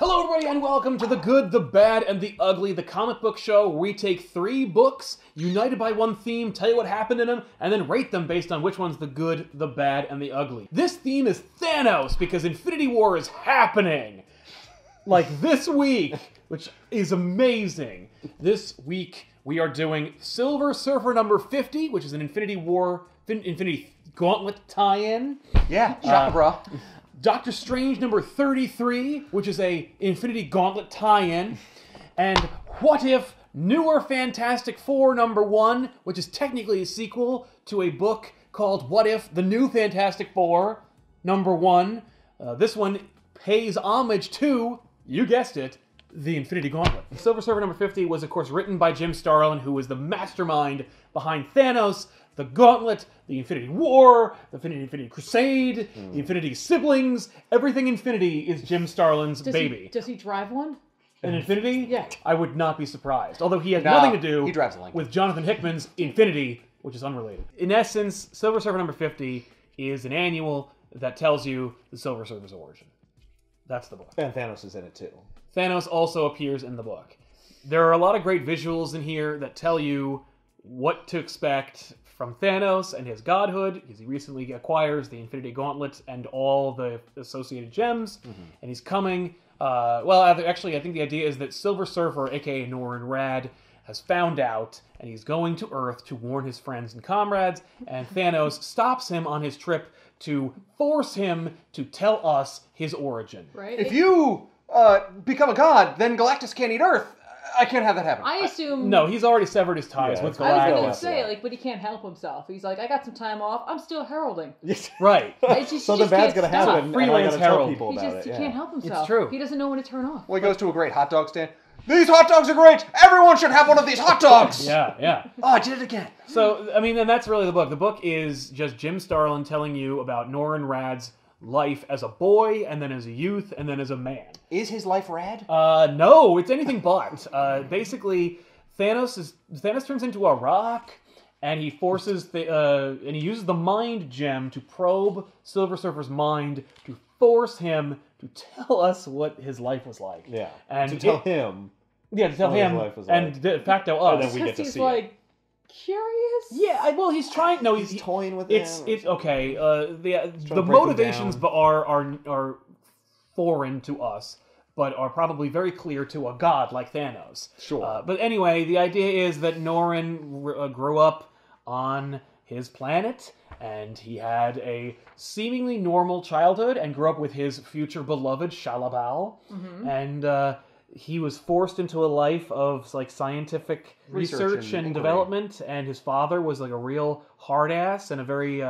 Hello everybody and welcome to The Good, the Bad, and the Ugly, the comic book show where we take 3 books, united by one theme, tell you what happened in them, and then rate them based on which one's the good, the bad, and the ugly. This theme is Thanos because Infinity War is happening! Like this week, which is amazing. This week we are doing Silver Surfer number 50, which is an Infinity Gauntlet tie-in. Yeah, shot, bro. Doctor Strange number 33, which is a Infinity Gauntlet tie-in, and What If Newer Fantastic Four number 1, which is technically a sequel to a book called What If the New Fantastic Four number 1. This one pays homage to, you guessed it, the Infinity Gauntlet. Silver Surfer number 50 was, of course, written by Jim Starlin, who was the mastermind behind Thanos, the Gauntlet, the Infinity War, the Infinity Crusade, the Infinity Siblings. Everything Infinity is Jim Starlin's baby. Does he drive one? An Infinity? Yeah. I would not be surprised. Although he has nothing to do he drives a Lincoln. with Jonathan Hickman's Infinity, which is unrelated. In essence, Silver Surfer number 50 is an annual that tells you the Silver Surfer's origin. That's the book. And Thanos is in it too. Thanos also appears in the book. There are a lot of great visuals in here that tell you what to expect from Thanos and his godhood, because he recently acquires the Infinity Gauntlet and all the associated gems, and he's coming. Actually, I think the idea is that Silver Surfer, aka Norrin Rad, has found out, and he's going to Earth to warn his friends and comrades, and Thanos stops him on his trip to force him to tell us his origin. Right? If you become a god, then Galactus can't eat Earth. I can't have that happen. I assume... No, he's already severed his ties with Galactus. I was going to say, but he can't help himself. He's like, I got some time off. I'm still heralding. Right. Something bad's going to happen, and I got to tell people He about it. He can't help himself. It's true. He doesn't know when to turn off. Well, he goes to a great hot dog stand. These hot dogs are great! Everyone should have one of these hot dogs! Yeah. Oh, I did it again. So, I mean, and that's really the book. The book is just Jim Starlin telling you about Norrin Rad's life as a boy, and then as a youth, and then as a man. Is his life rad? No, it's anything but. Basically, Thanos turns into a rock, and he forces and he uses the mind gem to probe Silver Surfer's mind to force him to tell us what his life was like. Yeah, and to tell him. Yeah, to tell what his him, life was and like. de facto us. And then we get to he's see like, it. curious? Yeah, well, he's trying. No, he's toying with it's him. it's okay. The to break motivations him are foreign to us, but are probably very clear to a god like Thanos. Sure. But anyway, the idea is that Norrin grew up on his planet, and he had a seemingly normal childhood, and grew up with his future beloved Shalabal, and he was forced into a life of like scientific research and development, and his father was like a real hard ass and a very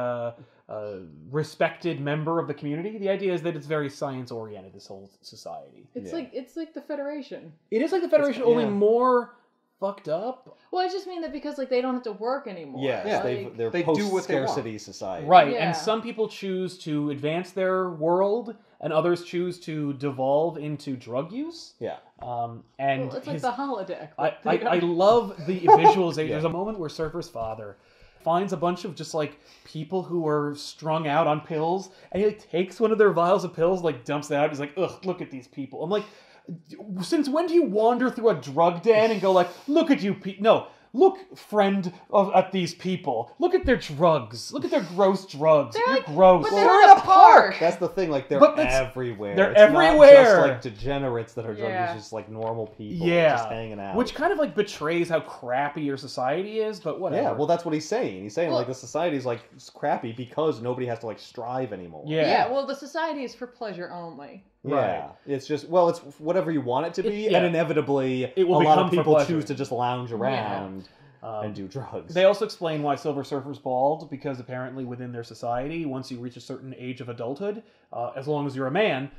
respected member of the community. The idea is that it's very science oriented, this whole society. It's like the Federation. It is like the Federation, only more fucked up. Well, I just mean that because like they don't have to work anymore. Yes, Like, they're they do what they want. post-scarcity society. Right, Yeah. and some people choose to advance their world, and others choose to devolve into drug use. Yeah. And it's like the holodeck. I love the visualization. There's a moment where Surfer's father finds a bunch of just like people who are strung out on pills, and he like takes one of their vials of pills, like dumps it out. He's like, ugh, look at these people. I'm like, since when do you wander through a drug den and go like, look at you No, look, friend, at these people. Look at their drugs. Look at their gross drugs. You're gross. But they're in a park. That's the thing, like, they're But that's- everywhere. they're It's not everywhere. just, like, degenerates that are drug Yeah. users, just, like, normal people Yeah, just hanging out. which kind of like betrays how crappy your society is, but whatever. Yeah, well, that's what he's saying. He's saying, Well- like, the society's, like, crappy because nobody has to, like, strive anymore. Yeah. Well, the society is for pleasure only. Yeah. Right. It's just, well, it's whatever you want it to be, yeah. and inevitably, It will a lot become of for people pleasure. choose to just lounge around and do drugs. They also explain why Silver Surfer's bald, because apparently within their society, once you reach a certain age of adulthood, as long as you're a man,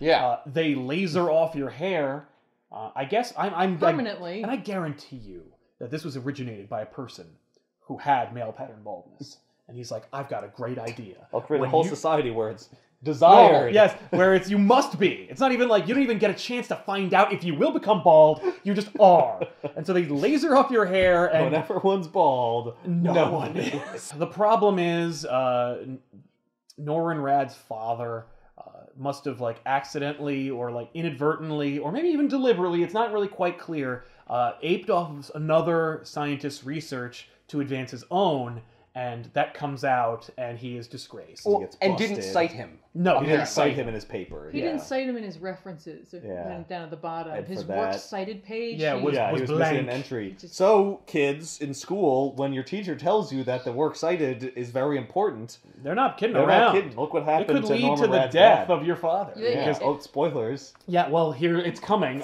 they laser off your hair. I guess I'm Permanently. and I guarantee you that this was originated by a person who had male pattern baldness. And he's like, I've got a great idea. I'll create a When whole you- society where it's desired. Yes, where it's you must be. It's not even like you don't even get a chance to find out if you will become bald. You just are. And so they laser off your hair, and Whenever one's bald, no one is. The problem is Norrin Rad's father must have like accidentally or like inadvertently or maybe even deliberately, it's not really quite clear, aped off of another scientist's research to advance his own, and that comes out, and he is disgraced. Well, gets and didn't busted. cite him. No, He didn't cite him in his paper. He didn't cite him in his references. Yeah. Down at the bottom. And His for works that- cited page. Yeah, he- was he was blank. missing an entry. Just- So, kids in school, when your teacher tells you that the work cited is very important, they're not kidding they're around. not kidding. Look what It happened could to lead Norman to the Rad's death dad. of your father. Yeah. Yeah. Oh, spoilers. Yeah, well, here it's coming.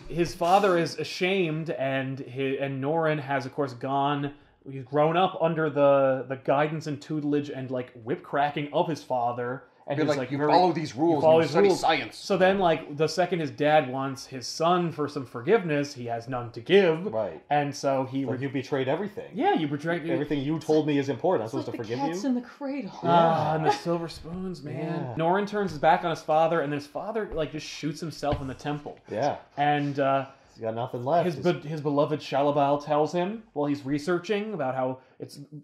His father is ashamed, and Norin has, of course, gone. He's grown up under the guidance and tutelage and like whip cracking of his father. And You're he's like, you very- follow these rules, follow and you his study rules. science. So then, like, the second his dad wants his son for some forgiveness, he has none to give. Right. And so he... Like, you betrayed everything. yeah, you betrayed... Everything you told me is important. I'm It's supposed like to the forgive cat's you? in the cradle. Ah, and the silver spoons, man. Yeah. Norin turns his back on his father, and then his father, like, just shoots himself in the temple. Yeah. And He's got nothing left. his beloved Shalabal tells him while he's researching about how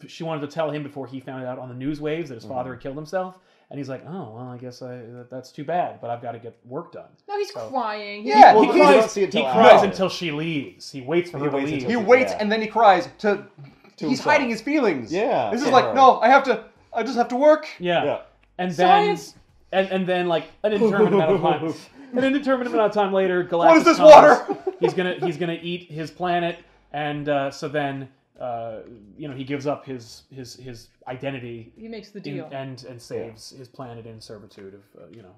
she wanted to tell him before he found out on the news waves that his father had killed himself. And he's like, oh, well, I guess that's too bad, but I've got to get work done. No, he's crying. Yeah, He well, you cries, don't see it till he cries after. until she leaves. He waits for her to waits leave. until He Yeah. waits, and then he cries to he's himself. hiding his feelings. Yeah. This is Yeah. like, no, I just have to work. Yeah. Yeah. And then Science! and then like an indeterminate amount of time. An indeterminate amount of time later, Galactus What is this comes. water? He's gonna eat his planet, and so then he gives up his identity He makes the deal. and saves his planet in servitude of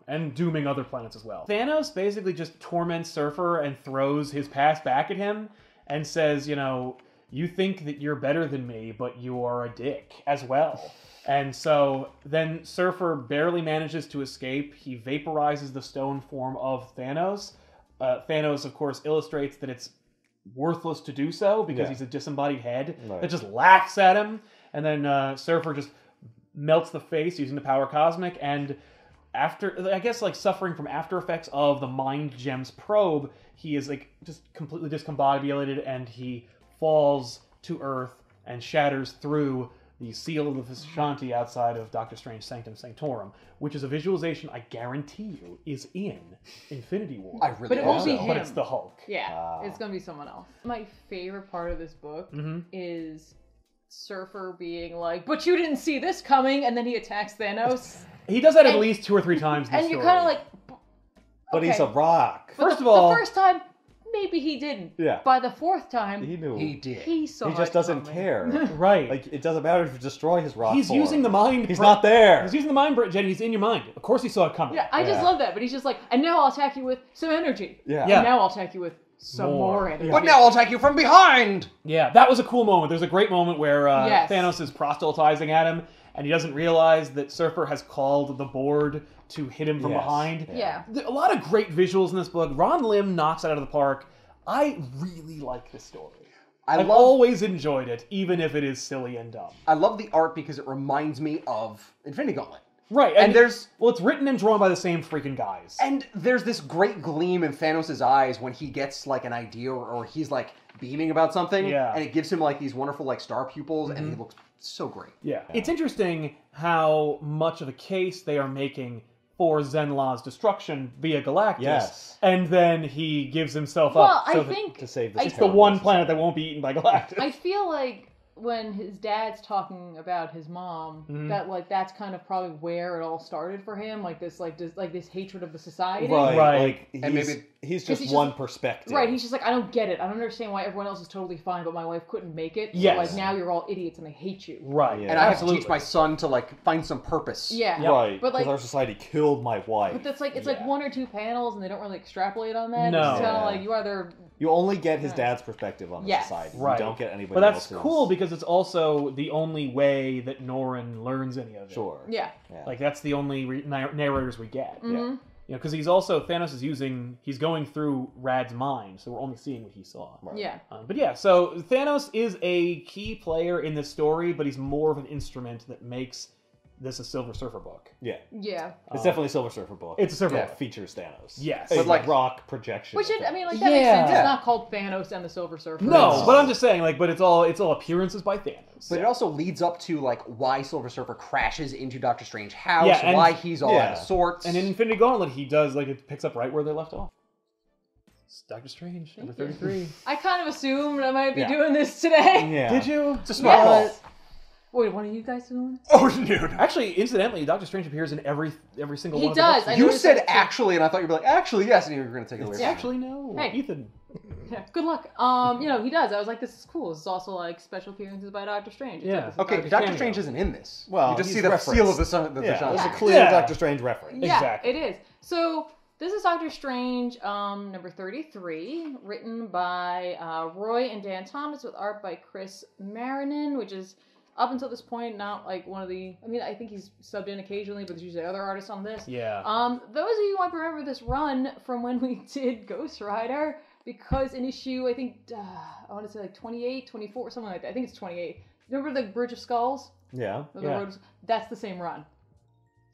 and dooming other planets as well. Thanos basically just torments Surfer and throws his past back at him and says, you think that you're better than me, but you are a dick as well. And so then Surfer barely manages to escape. He vaporizes the stone form of Thanos. Thanos, of course, illustrates that it's worthless to do so because he's a disembodied head that just laughs at him. And then Surfer just melts the face using the power cosmic. And after, I guess, like suffering from after effects of the Mind Gems probe, he is like just completely discombobulated, and he falls to Earth and shatters through the seal of the Vishanti outside of Doctor Strange Sanctum Sanctorum, which is a visualization I guarantee you is in Infinity War. I really But it hope won't be so. him. But it's the Hulk. Yeah, it's gonna be someone else. My favorite part of this book is Surfer being like, "But you didn't see this coming," and then he attacks Thanos, He does that at And- least 2 or 3 times in the and story. you're kind of like, But he's a okay. rock. But First the, of all- the first time, maybe he didn't. Yeah. By the fourth time, He knew. He did. he saw. He just it doesn't coming. care. Right. Like, it doesn't matter if you destroy his rock He's form. using the mind. He's not there. He's using the mind, Jenny. He's in your mind. Of course he saw it coming. Yeah, I just Yeah. love that. But he's just like, and now I'll attack you with some energy. Yeah. Yeah. And now I'll attack you with some more energy. But now I'll attack you from behind. Yeah, that was a cool moment. There's a great moment where Yes. Thanos is proselytizing at him, and he doesn't realize that Surfer has called the board to hit him from Yes. behind. Yeah. A lot of great visuals in this book. Ron Lim knocks it out of the park. I really like this story. I've always enjoyed it, even if it is silly and dumb. I love the art because it reminds me of Infinity Gauntlet. Right, And there's it's written and drawn by the same freaking guys. and there's this great gleam in Thanos' eyes when he gets like an idea or he's like beaming about something. Yeah. And it gives him like these wonderful like star pupils, and he looks so great. Yeah. It's interesting how much of a case they are making for Zenla's destruction via Galactus. Yes. And then he gives himself Well, up. I so that think To save this it's the town, one this is planet that something. won't be eaten by Galactus. I feel like when his dad's talking about his mom, that like that's kind of probably where it all started for him, like this hatred of the society. Right. Right. Like, And maybe- he's 'cause just he's one just- perspective. Right, he's just like, I don't get it. I don't understand why everyone else is totally fine, but my wife couldn't make it. Yes. So, like, now you're all idiots and I hate you. Right. Yeah. And I have to Absolutely. teach my son to like find some purpose. Yeah. Right. But, like- because our society killed my wife. But that's like, it's like Yeah. 1 or 2 panels and they don't really extrapolate on that. No. It's kind Yeah. of like, you either... You only get his dad's perspective on the Yes. society. Right. You don't get anybody But that's else's. cool because it's also the only way that Norin learns any of it. Sure. Yeah. Like, that's the only narrators we get. Yeah. Because he's also, Thanos is he's going through Rad's mind, so we're only seeing what he saw. Right. Yeah. But yeah, so Thanos is a key player in this story, but he's more of an instrument that makes this is Silver Surfer book. Yeah. Yeah. It's definitely a Silver Surfer book. It's a Surfer that book. features Thanos. Yes. A But, like, rock projection. Which, of I mean, like, Thanos. that makes sense. Yeah. It's not called Thanos and the Silver Surfer. No, No. but I'm just saying, like, but it's all appearances by Thanos. But it also leads up to like why Silver Surfer crashes into Doctor Strange's house, Yeah, and- why he's all out of sorts. And in Infinity Gauntlet, he does, like, it picks up right where they left off. It's Doctor Strange, number 33. I kind of assumed I might be Yeah. doing this today. Yeah. Did you? it's a smart call. Yes. Wait, one of you guys doing it? Oh, dude. Actually, incidentally, Doctor Strange appears in every single He one of does. the I books. You noticed said that too. actually, and I thought you'd be like, actually, yes, and you were going to take it away. It's from me. actually no. Hey. Ethan. Yeah, good luck. You know, he does. I was like, this is cool. This is also like special appearances by Doctor Strange. Yeah. This is Okay, Doctor Doctor Cameo. Strange isn't in this. Well, you just he's see the referenced. seal of the sun. Yeah, shine. there's a clear Yeah. Doctor Strange reference. Yeah, Exactly. it is. So this is Doctor Strange, number 33, written by Roy and Dan Thomas with art by Chris Marinan, which is up until this point not like one of the. I mean, I think he's subbed in occasionally, but there's usually other artists on this. Yeah. Those of you who might remember this run from when we did Ghost Rider, because in issue, I think, I want to say like 28, 24, something like that. I think it's 28. Remember the Bridge of Skulls? Yeah. The Yeah. Road of- That's the same run.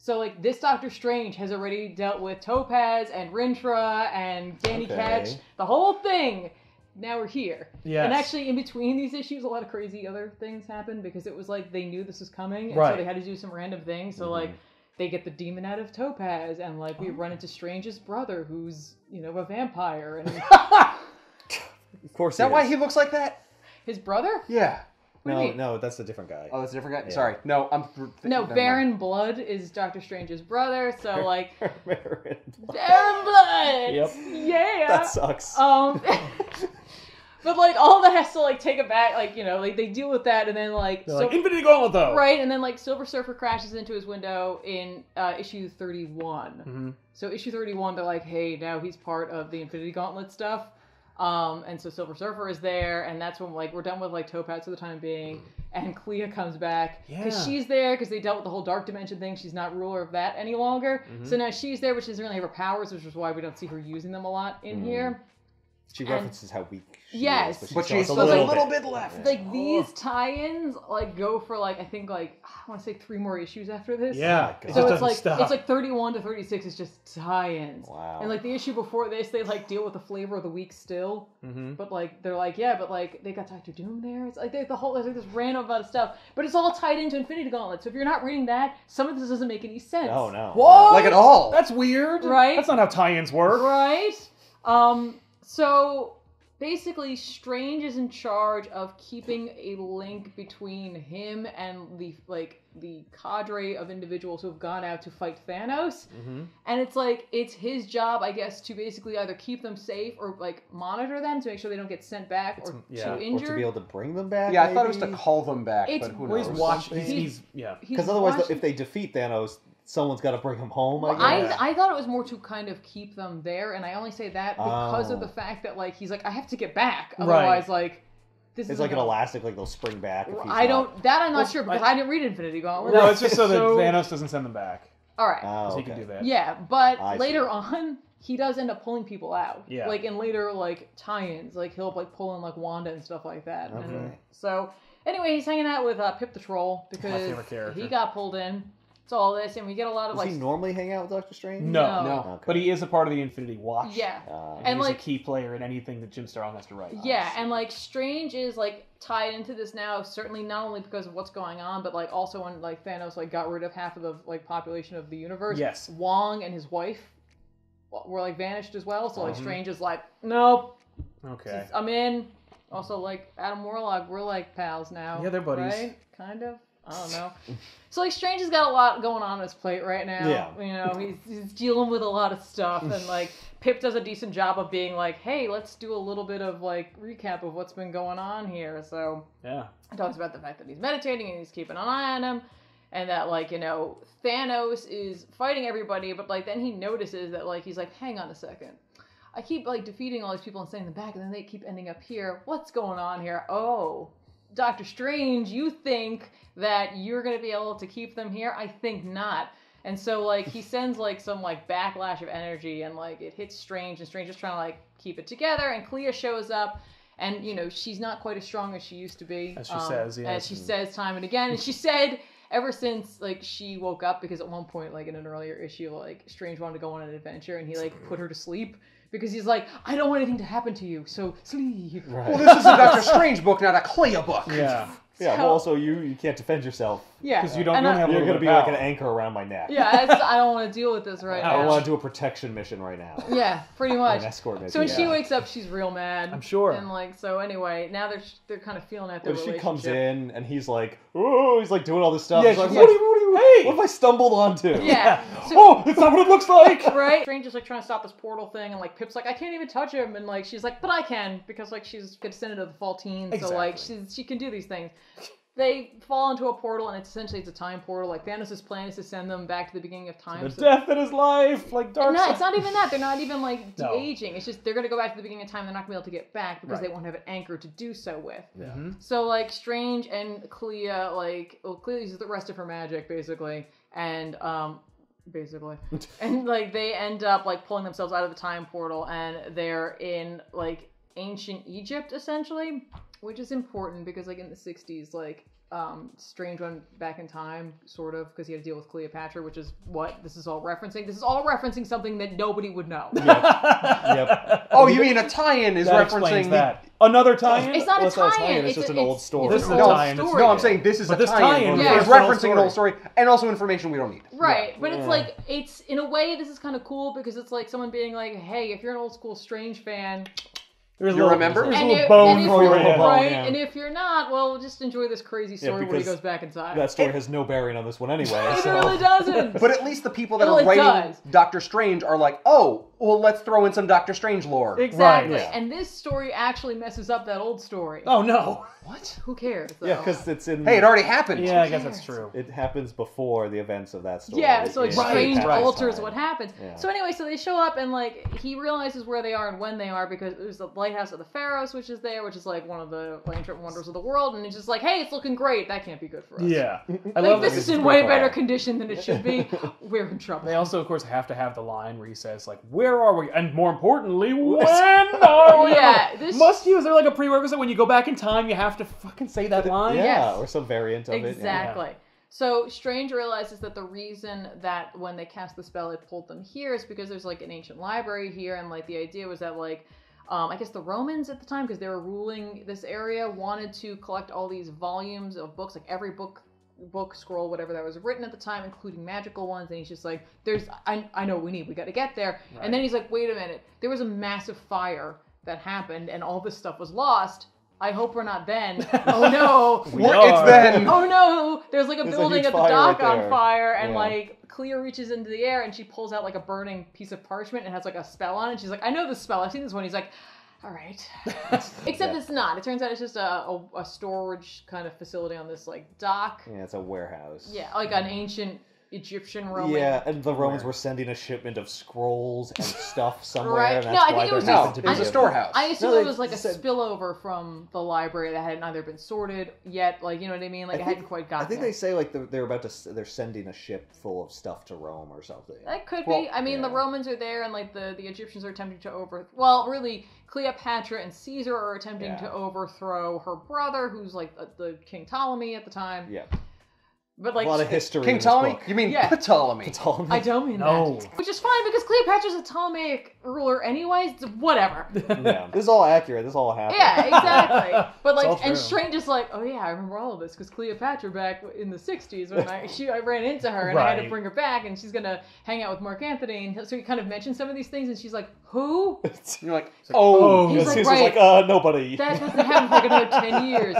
So, like, this Doctor Strange has already dealt with Topaz and Rintra and Danny Okay. Ketch, the whole thing. Now we're here. Yes. And actually, in between these issues, a lot of crazy other things happened because it was like they knew this was coming, and Right. so they had to do some random things. So, like, they get the demon out of Topaz, and like we run into Strange's brother, who's a vampire, and Of course. Is that why he looks like that? his brother. Yeah. What do you No, mean? no, that's a different guy. Oh, that's a different guy? Yeah. Sorry. No, I'm... No, never mind. Baron Blood is Doctor Strange's brother. So like Baron Blood. Baron Blood. Yep. Yeah. That sucks. But like all that has to like take it back, like like they deal with that, and then like They're like, Infinity Gauntlet, though. right, and then like Silver Surfer crashes into his window in issue 31. Mm-hmm. So issue 31, they're like, hey, now he's part of the Infinity Gauntlet stuff. And so Silver Surfer is there, and that's when like we're done with like Topaz for the time being, and Clea comes back because Yeah. she's there because they dealt with the whole dark dimension thing. She's not ruler of that any longer, so now she's there, but she doesn't really have her powers, which is why we don't see her using them a lot in here. She references how weak she Yes. is, But still she's has still a like- little bit left. Like these tie-ins like go for like I think like I want to say 3 more issues after this. Yeah. God. It So just it's doesn't like stop. it's like 31 to 36 is just tie-ins. Wow. And like the issue before this, they like deal with the flavor of the week still. Mm-hmm. But like they're like but like they got Doctor Doom there. It's like the whole there's like this random amount of stuff, but it's all tied into Infinity Gauntlet. So if you're not reading that, some of this doesn't make any sense. Oh no. What? Like at all. That's weird. Right? That's not how tie-ins work. Right? So basically Strange is in charge of keeping a link between him and the cadre of individuals who have gone out to fight Thanos. Mm-hmm. And it's like it's his job, I guess, to basically either keep them safe or like monitor them to make sure they don't get sent back or yeah. too Or Or injured. to be able to bring them back. Yeah, I thought it was to maybe? call them back, It's- but who Well, knows? he's watching. something. He's yeah. He's Because otherwise, watching- if they defeat Thanos, someone's got to bring him home. Well, I guess. I thought it was more to kind of keep them there, and I only say that because of Oh. the fact that like he's like I have to get back, Right. otherwise like this It's isn't like an gonna- elastic, like they'll spring back. If he's I not- don't. That I'm not Well, sure because I- I didn't read Infinity Gauntlet. No, it's just so that So- Thanos doesn't send them back. All right. Oh, So he can okay. do that. Yeah, but I see. later on, he does end up pulling people out. Yeah. Like in later like tie-ins, like he'll like pull in like Wanda and stuff like that. And Okay. so anyway, he's hanging out with Pip the Troll because favorite character. he got pulled in. It's all this, and we get a lot of Does like he normally hang out with Doctor Strange? No. No. No. Okay. But he is a part of the Infinity Watch. yeah. And, And, he's like- a key player in anything that Jim Starlin has to write. Yeah, and like Strange is like tied into this now, certainly not only because of what's going on, but like also when like Thanos like got rid of half of the like population of the universe. Yes. Wong and his wife were like vanished as well. So like Mhm. Strange is like, nope, Okay. I'm in. Also like Adam Warlock, we're like pals now. Yeah, they're buddies. Right? Kind of. I don't know. So like Strange has got a lot going on his plate right now. Yeah. You know, he's dealing with a lot of stuff, and like Pip does a decent job of being like, hey, let's do a little bit of like recap of what's been going on here. So Yeah. he talks about the fact that he's meditating and he's keeping an eye on him, and that like Thanos is fighting everybody, but like then he notices that like he's like, hang on a second. I keep like defeating all these people and staying in the back, and then they keep ending up here. What's going on here? Oh, Doctor Strange, you think that you're gonna be able to keep them here? I think not. And so like he sends like some like backlash of energy, and like it hits Strange, and Strange is trying to like keep it together. And Clea shows up, and she's not quite as strong as she used to be, As she says, yes. as she says time and again. And she said, ever since like she woke up, because at one point, like in an earlier issue, like Strange wanted to go on an adventure and he like put her to sleep because he's like, I don't want anything to happen to you, so sleep. Well, this is a Doctor Strange book, not a Clea book. Yeah. Yeah, well, also you can't defend yourself. Yeah, Because you don't And have a You're little going to bit be of like an power. anchor around my neck. yeah, I don't want to deal with this right I now. want to do a protection mission right now. Yeah, pretty much. An escort mission. So when she Yeah. wakes up, she's real mad. I'm sure. And like, so anyway, now they're kind of feeling at their When she relationship. comes in and he's like, oh, he's like doing all this stuff. Yeah, He's like, she's what like, hey! have I stumbled onto? Yeah. So, Oh, it's not what it looks like! right? Strange is like trying to stop this portal thing, and like Pip's like, I can't even touch him, and like she's like, but I can, because like she's descended of the fall teens, so like she can do these things. They fall into a portal, and it's a time portal. Like Thanos' plan is to send them back to the beginning of time. The death in his life, like Dark No, it's not even that. They're not even like No. de-aging. It's just they're gonna go back to the beginning of time. They're not gonna be able to get back because Right. they won't have an anchor to do so with. Yeah. So like Strange and Clea, like Clea uses the rest of her magic basically, and and like they end up like pulling themselves out of the time portal, and they're in like ancient Egypt essentially, which is important because like in the 60s, like Strange went back in time, sort of, because he had to deal with Cleopatra, which is what this is all referencing. This is all referencing something that nobody would know. Yep. Oh, you mean a tie-in is That referencing explains that. Another tie-in? It's not Well, a it's not a tie-in. tie-in, it's just an old story. It's This an is a old tie-in. story. No, I'm saying this is But a this tie-in. tie-in Yeah. It's is an old referencing an old story and also information we don't need. Right, but it's Yeah. like, it's, in a way, this is kind of cool because it's like someone being like, hey, if you're an old school Strange fan, There's You remember? There's a and little if, bone and if for you. you're, Yeah. right, yeah. and if you're not, well, just enjoy this crazy story when he because goes back inside. That story has no bearing on this one anyway. It so. really doesn't. But at least the people that Well, are it writing does. Doctor Strange are like, oh, well, let's throw in some Doctor Strange lore. Exactly. Right, yeah. And this story actually messes up that old story. Oh, no. What? Who cares? Though? Yeah, because it's in. Hey, it already happened. Yeah, I guess that's true. It happens before the events of that story. Yeah, so like in Strange Pat's alters time. what happens. Yeah. So anyway, so they show up and like he realizes where they are and when they are because there's the lighthouse of the Pharaohs, which is there, which is like one of the ancient wonders of the world, and it's just like, hey, it's looking great. That can't be good for us. Yeah. I Like love this that is it's in way pretty better cool. condition than it should be. We're in trouble. They also, of course, have to have the line where he says, like, where are we? And more importantly, when are we? Yeah, this- Must you? Is there like a prerequisite when you go back in time, you have to fucking say that line? Yeah, Yes. or some variant of it. Exactly. So Strange realizes that the reason that when they cast the spell it pulled them here is because there's like an ancient library here, and like the idea was that like I guess the Romans at the time, because they were ruling this area, wanted to collect all these volumes of books, like every book, scroll, whatever that was written at the time, including magical ones. And he's just like, I know what we need. We got to get there. Right. And then he's like, wait a minute. There was a massive fire that happened, and all this stuff was lost. I hope we're not then. Oh no. It's then. Oh no! There's like a There's a building huge at the fire dock right on there. fire, and Yeah. like Clea reaches into the air and she pulls out like a burning piece of parchment and has like a spell on it. She's like, I know this spell. I've seen this one. He's like, all right. Except it's not. It turns out it's just a storage kind of facility on this like dock. Yeah, it's a warehouse. Yeah, like an ancient Egyptian Roman. Yeah, and the Romans were sending a shipment of scrolls and stuff somewhere, Right. and that's No, I why think it there was happened just- to It was be a storehouse. I assume No, it they was like a said- spillover from the library that hadn't either been sorted yet. Like, you know what I mean? Like, it hadn't quite gotten I think there. they say like they're sending a ship full of stuff to Rome or something. That could Well, be. I mean, the yeah. Romans are there, and like the Egyptians are attempting to Well, really, Cleopatra and Caesar are attempting Yeah. to overthrow her brother, who's like the King Ptolemy at the time. Yeah, But like, a lot of history. King in this Ptolemy? book. You mean Yeah. Ptolemy? Ptolemy. I don't mean No. that. Which is fine because Cleopatra's a Ptolemaic ruler, anyways. Whatever. Yeah, this is all accurate. This all happened. Yeah, exactly. But It's all like, and true. Strange is like, oh yeah, I remember all of this because Cleopatra back in the '60s when I ran into her and I had to Right. bring her back, and she's gonna hang out with Mark Anthony, and so he kind of mentioned some of these things, and she's like, who? You're like, oh. He's like, Caesar's right. like, nobody. That wasn't happening for like another 10 years.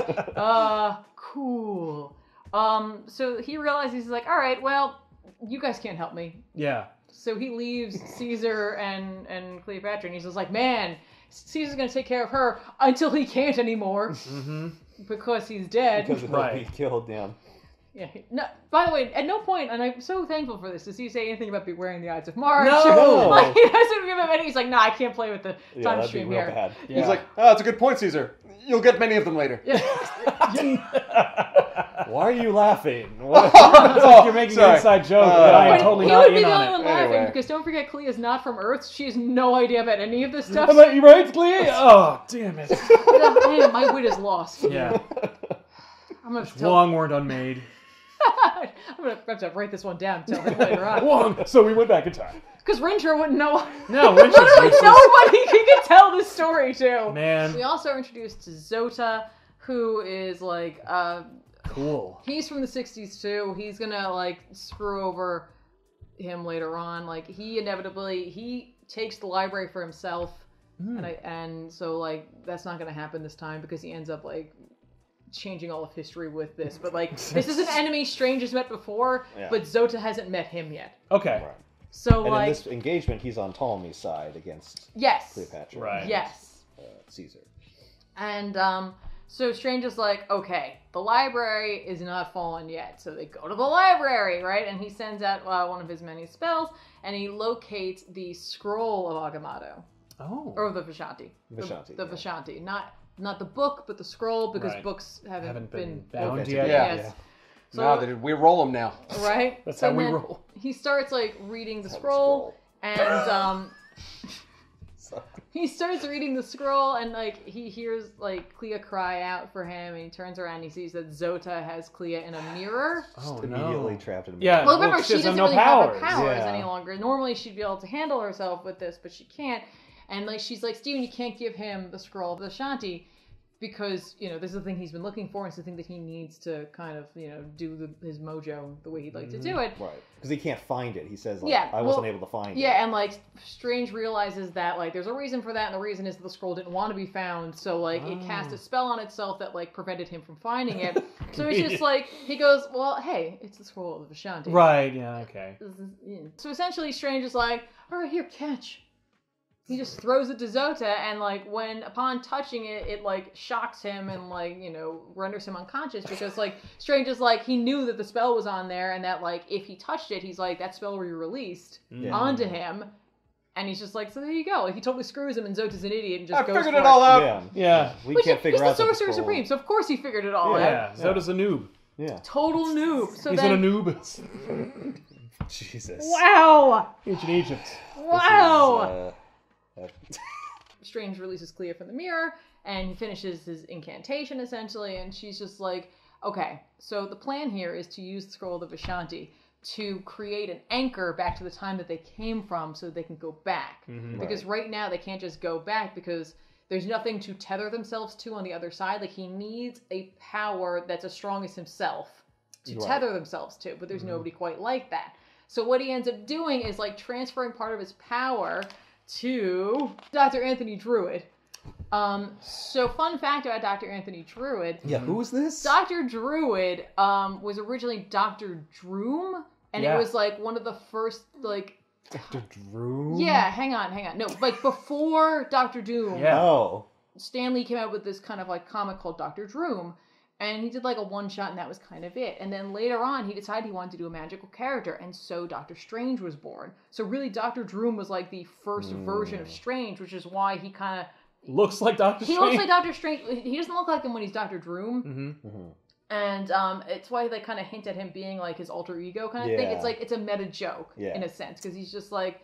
Cool. So he realizes, he's like, all right, well, you guys can't help me. Yeah. So he leaves Caesar and Cleopatra, and he's just like, man, Caesar's gonna take care of her until he can't anymore because he's dead. Because he'll Right. be killed. Yeah. Yeah. No, by the way, at no point, and I'm so thankful for this, does he say anything about wearing the Ides of March? No! Like, he doesn't give him any. He's like, nah, I can't play with the Yeah, time that'd be stream real here. bad. Yeah. He's like, oh, that's a good point, Caesar. You'll get many of them later. Why are you laughing? What? It's like you're making sorry. an inside joke that I am But totally he not would be in the on only one it. laughing Anyway. because don't forget, Clea's not from Earth. She has no idea about any of this stuff. Am I right, Clea? Oh, damn it. Man, my wit is lost. Yeah. I'm gonna tell. Long weren't unmade. I'm gonna have to write this one down and tell him later on. Wrong. So we went back in time. Because Rincher wouldn't know. No, Rincher's Literally useless. nobody he could tell this story to. Man. We also are introduced to Zota, who is like, Cool. he's from the 60s too. He's gonna like screw over him later on. Like he takes the library for himself, and so like that's not gonna happen this time because he ends up like changing all of history with this. But like this is an enemy Strange has met before, but Zota hasn't met him yet. Okay. Right. So And like in this engagement, he's on Ptolemy's side against yes, Cleopatra. Right. And, yes, Caesar. and so Strange is like, okay, the library is not fallen yet, so they go to the library, right? And he sends out one of his many spells, and he locates the scroll of Agamotto. Oh. Or the Vishanti. Vishanti, The yeah. Vishanti. Not the book, but the scroll, because Right. books haven't been bound opened. yet. Yeah. Yes. No, we roll them now. Right? That's So how we then roll. He starts, like, reading the That's how we scroll, scroll. and, So, he starts reading the scroll, and, like, he hears, like, Clea cry out for him, and he turns around and he sees that Zota has Clea in a mirror. Oh, immediately no. trapped in a Yeah. Well, remember, Well, she she has doesn't no really have her powers. powers Yeah. any longer. Normally, she'd be able to handle herself with this, but she can't. And, like, she's like, Steven, you can't give him the scroll of the Shanti because, you know, this is the thing he's been looking for, and it's the thing that he needs to kind of, you know, do his mojo the way he'd like to do it. right. Because he can't find it. He says, like, Yeah, I wasn't well, able to find it. Yeah, and, like, Strange realizes that, like, there's a reason for that, and the reason is that the scroll didn't want to be found, so, like, it cast a spell on itself that, like, prevented him from finding it. So he's just like, he goes, well, hey, it's the scroll of the Vishanti. Right, yeah, okay. So essentially, Strange is like, all right, here, catch. He just throws it to Zota, and, like, upon touching it, it, like, shocks him and, like, you know, renders him unconscious because, like, Strange is like, he knew that the spell was on there and that, like, if he touched it, he's like, that spell will be released onto him. And he's just like, so there you go. Like, he totally screws him, and Zota's an idiot and just goes figured for it all out. Yeah. Yeah. We Which can't is, figure he's out the that Sorcerer scroll- Supreme, so of course he figured it all out. Yeah. Zoda's a noob. Yeah. Total noob. So He's then, a noob. Jesus. wow, Ancient Egypt. wow. This is, Strange releases Clea from the mirror, and he finishes his incantation, essentially, and she's just like, okay, so the plan here is to use the Scroll of the Vishanti to create an anchor back to the time that they came from so they can go back. Because right now they can't just go back because there's nothing to tether themselves to on the other side. Like, he needs a power that's as strong as himself to tether themselves to, but there's nobody quite like that. So what he ends up doing is, like, transferring part of his power to Dr. Anthony Druid. So fun fact about Dr. Anthony Druid. yeah, who is this? Dr. Druid was originally Dr. Droom, and it was like one of the first, like, Dr. Drew? yeah, hang on. No, like before Dr. Doom, Yeah. Oh. Stan Lee came out with this kind of like comic called Dr. Droom, and he did like a one shot, and that was kind of it. And then later on, he decided he wanted to do a magical character, and so Doctor Strange was born. So really, Dr. Droom was like the first version of Strange, which is why he kind of Looks like Doctor he Strange. looks like Doctor Strange. He doesn't look like him when he's Dr. Droom. And it's why they kind of hint at him being like his alter ego kind of thing. Yeah. It's like, it's a meta joke Yeah. in a sense, because he's just like,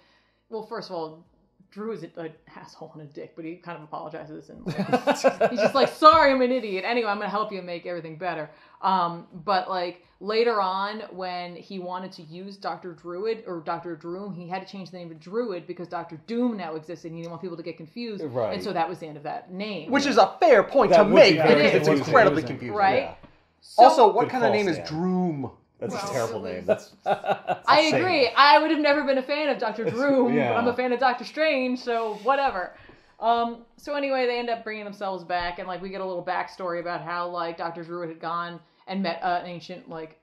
well, first of all, Drew is an asshole and a dick, but he kind of apologizes and like, he's just like, sorry, I'm an idiot. Anyway, I'm going to help you make everything better. But like later on, when he wanted to use Dr. Druid or Dr. Droom, he had to change the name to Druid because Dr. Doom now existed and he didn't want people to get confused. Right. And so that was the end of that name. Which is a fair point That to would make be because very it's confusing. incredibly confusing. right? Yeah. So, Also, what Good kind of call, name is Stan. Droom? That's Well, a terrible it name. was- That's I insane. agree. I would have never been a fan of Dr. Droom, Yeah. but I'm a fan of Doctor Strange, so whatever. So anyway, they end up bringing themselves back, and like we get a little backstory about how like Dr. Druid had gone and met an ancient like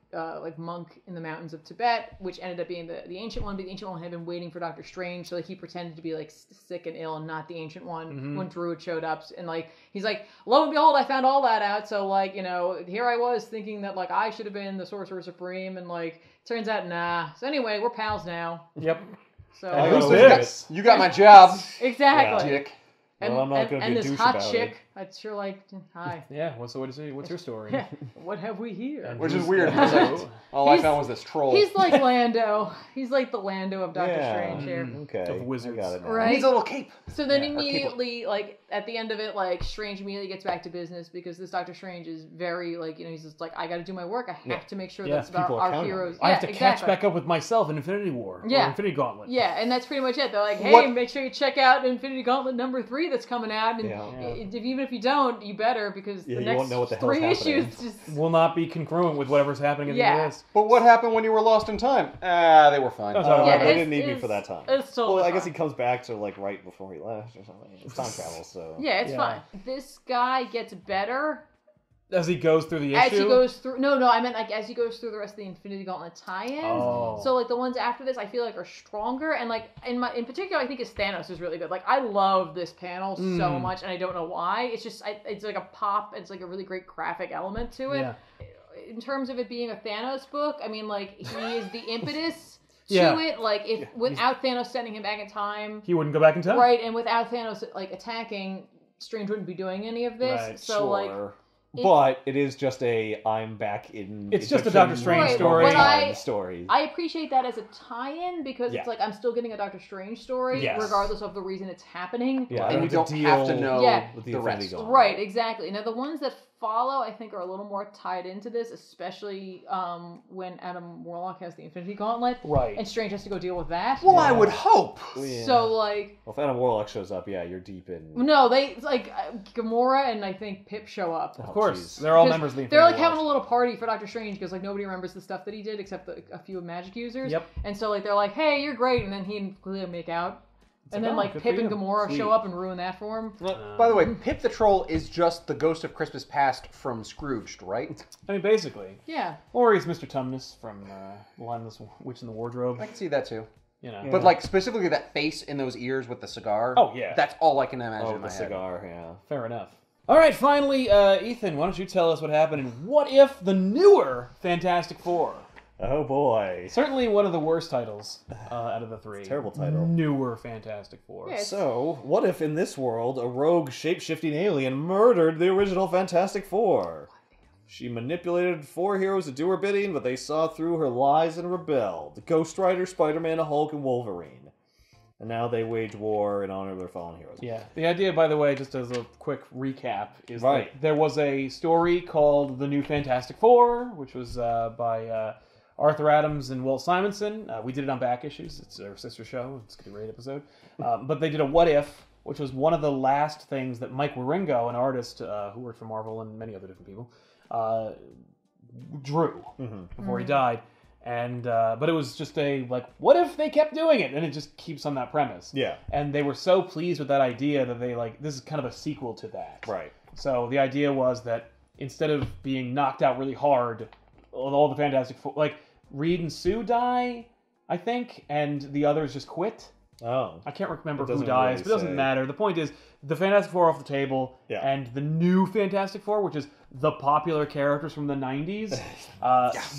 monk in the mountains of Tibet, which ended up being the ancient one. But the ancient one had been waiting for Doctor Strange, so like, he pretended to be like sick and ill and not the ancient one when Druid showed up. And like he's like, lo and behold, I found all that out. So like, you know, here I was thinking that like I should have been the Sorcerer Supreme, and like turns out nah. So anyway, we're pals now. Yep. So Who's Oh, this? You got my job, exactly. dick. And, Well, I'm not gonna and be a this douche hot about chick, I'd sure like, hi. Yeah, what's your story? What have we here? And Which is who's- weird. It's like, all I found was this troll. He's like Lando. He's like the Lando of Doctor Yeah. Strange here. Okay. Of wizards. I got it now. Right. He needs a little cape. So then Yeah, or immediately, like, at the end of it, like, Strange immediately gets back to business because this Doctor Strange is very, like, you know, he's just like, I gotta do my work. I have to make sure Yeah, that's about people are our counting on heroes. me. I have to Yeah, catch exactly. back up with myself in Infinity War. Yeah. Or Infinity Gauntlet. Yeah, and that's pretty much it. They're like, hey, What- make sure you check out Infinity Gauntlet number 3 that's coming out. And Yeah. even if you don't, you better, because Yeah, the you next won't know what the hell's 3 happening. issues just... Will not be congruent with whatever's happening in Yeah. the US. But what happened when you were lost in time? They were fine. That's Oh, all Yeah, right. they it's- didn't need me it's- for that time. It's totally Well, I guess fine. he comes back to like right before he left or something. It's time travel, so Yeah, it's Yeah. fine. This guy gets better As he goes through the as issue. he goes through. No, I meant like as he goes through the rest of the Infinity Gauntlet tie-ins. Oh. So like the ones after this, I feel like are stronger, and like in particular, I think his Thanos is really good. Like I love this panel so much, and I don't know why. It's just it's like a pop. It's like a really great graphic element to it. Yeah. In terms of it being a Thanos book, I mean, like he is the impetus to Yeah. it. Like if without Thanos sending him back in time, He wouldn't go back in time. right, and without Thanos like attacking, Strange wouldn't be doing any of this. Right, So like. sure. But it is just I'm back in. It's just a Egyptian Doctor Strange Right, story. but I- story. I appreciate that as a tie-in because Yeah. it's like I'm still getting a Doctor Strange story, Yes. regardless of the reason it's happening. Yeah, and you to don't deal have to know Yeah. with the the Infinity rest. Gauntlet. Right, exactly. Now the ones that follow, I think, are a little more tied into this, especially when Adam Warlock has the Infinity Gauntlet, Right. and Strange has to go deal with that. Well, I would hope. Yeah. So like, Well, if Adam Warlock shows up, yeah, you're deep in. no, they like Gamora and I think Pip show up. Of course. jeez. They're all Because members of the Infinity They're like Wars. having a little party for Doctor Strange because like nobody remembers the stuff that he did except a few magic users. Yep. And so like they're like, hey, you're great, and then he and Cleo make out. And then like, like good Pip for and you. Gamora Sweet. show up and ruin that for him. By the way, Pip the Troll is just the ghost of Christmas Past from Scrooged, right? I mean, basically. Yeah. Or he's Mr. Tumnus from Linus Witch in the Wardrobe. I can see that too. You know. But like specifically that face in those ears with the cigar. Oh, yeah. That's all I can imagine Oh, in my the head. cigar, yeah. Fair enough. All right, finally, Ethan, why don't you tell us what happened in What If, the newer Fantastic Four? Oh boy. Certainly one of the worst titles out of the 3. Terrible title. Newer Fantastic Four. Yeah, So, what if in this world a rogue shape-shifting alien murdered the original Fantastic Four? She manipulated 4 heroes to do her bidding, but they saw through her lies and rebelled. Ghost Rider, Spider-Man, Hulk, and Wolverine. And now they wage war in honor of their fallen heroes. Yeah. The idea, by the way, just as a quick recap, is Right. that there was a story called The New Fantastic Four, which was by Arthur Adams and Walt Simonson. We did it on Back Issues. It's our sister show. It's a great episode. But they did a What If, which was one of the last things that Mike Wieringo, an artist who worked for Marvel and many other different people, drew before he died. And but it was just a like, what if they kept doing it? And it just keeps on that premise. Yeah. And they were so pleased with that idea that they like, this is kind of a sequel to that. Right. So the idea was that instead of being knocked out really hard, all the Fantastic Four, like Reed and Sue die, I think, and the others just quit. Oh. I can't remember It who doesn't dies, really but it doesn't say. matter. The point is, the Fantastic Four are off the table, Yeah. and the new Fantastic Four, which is the popular characters from the 90s,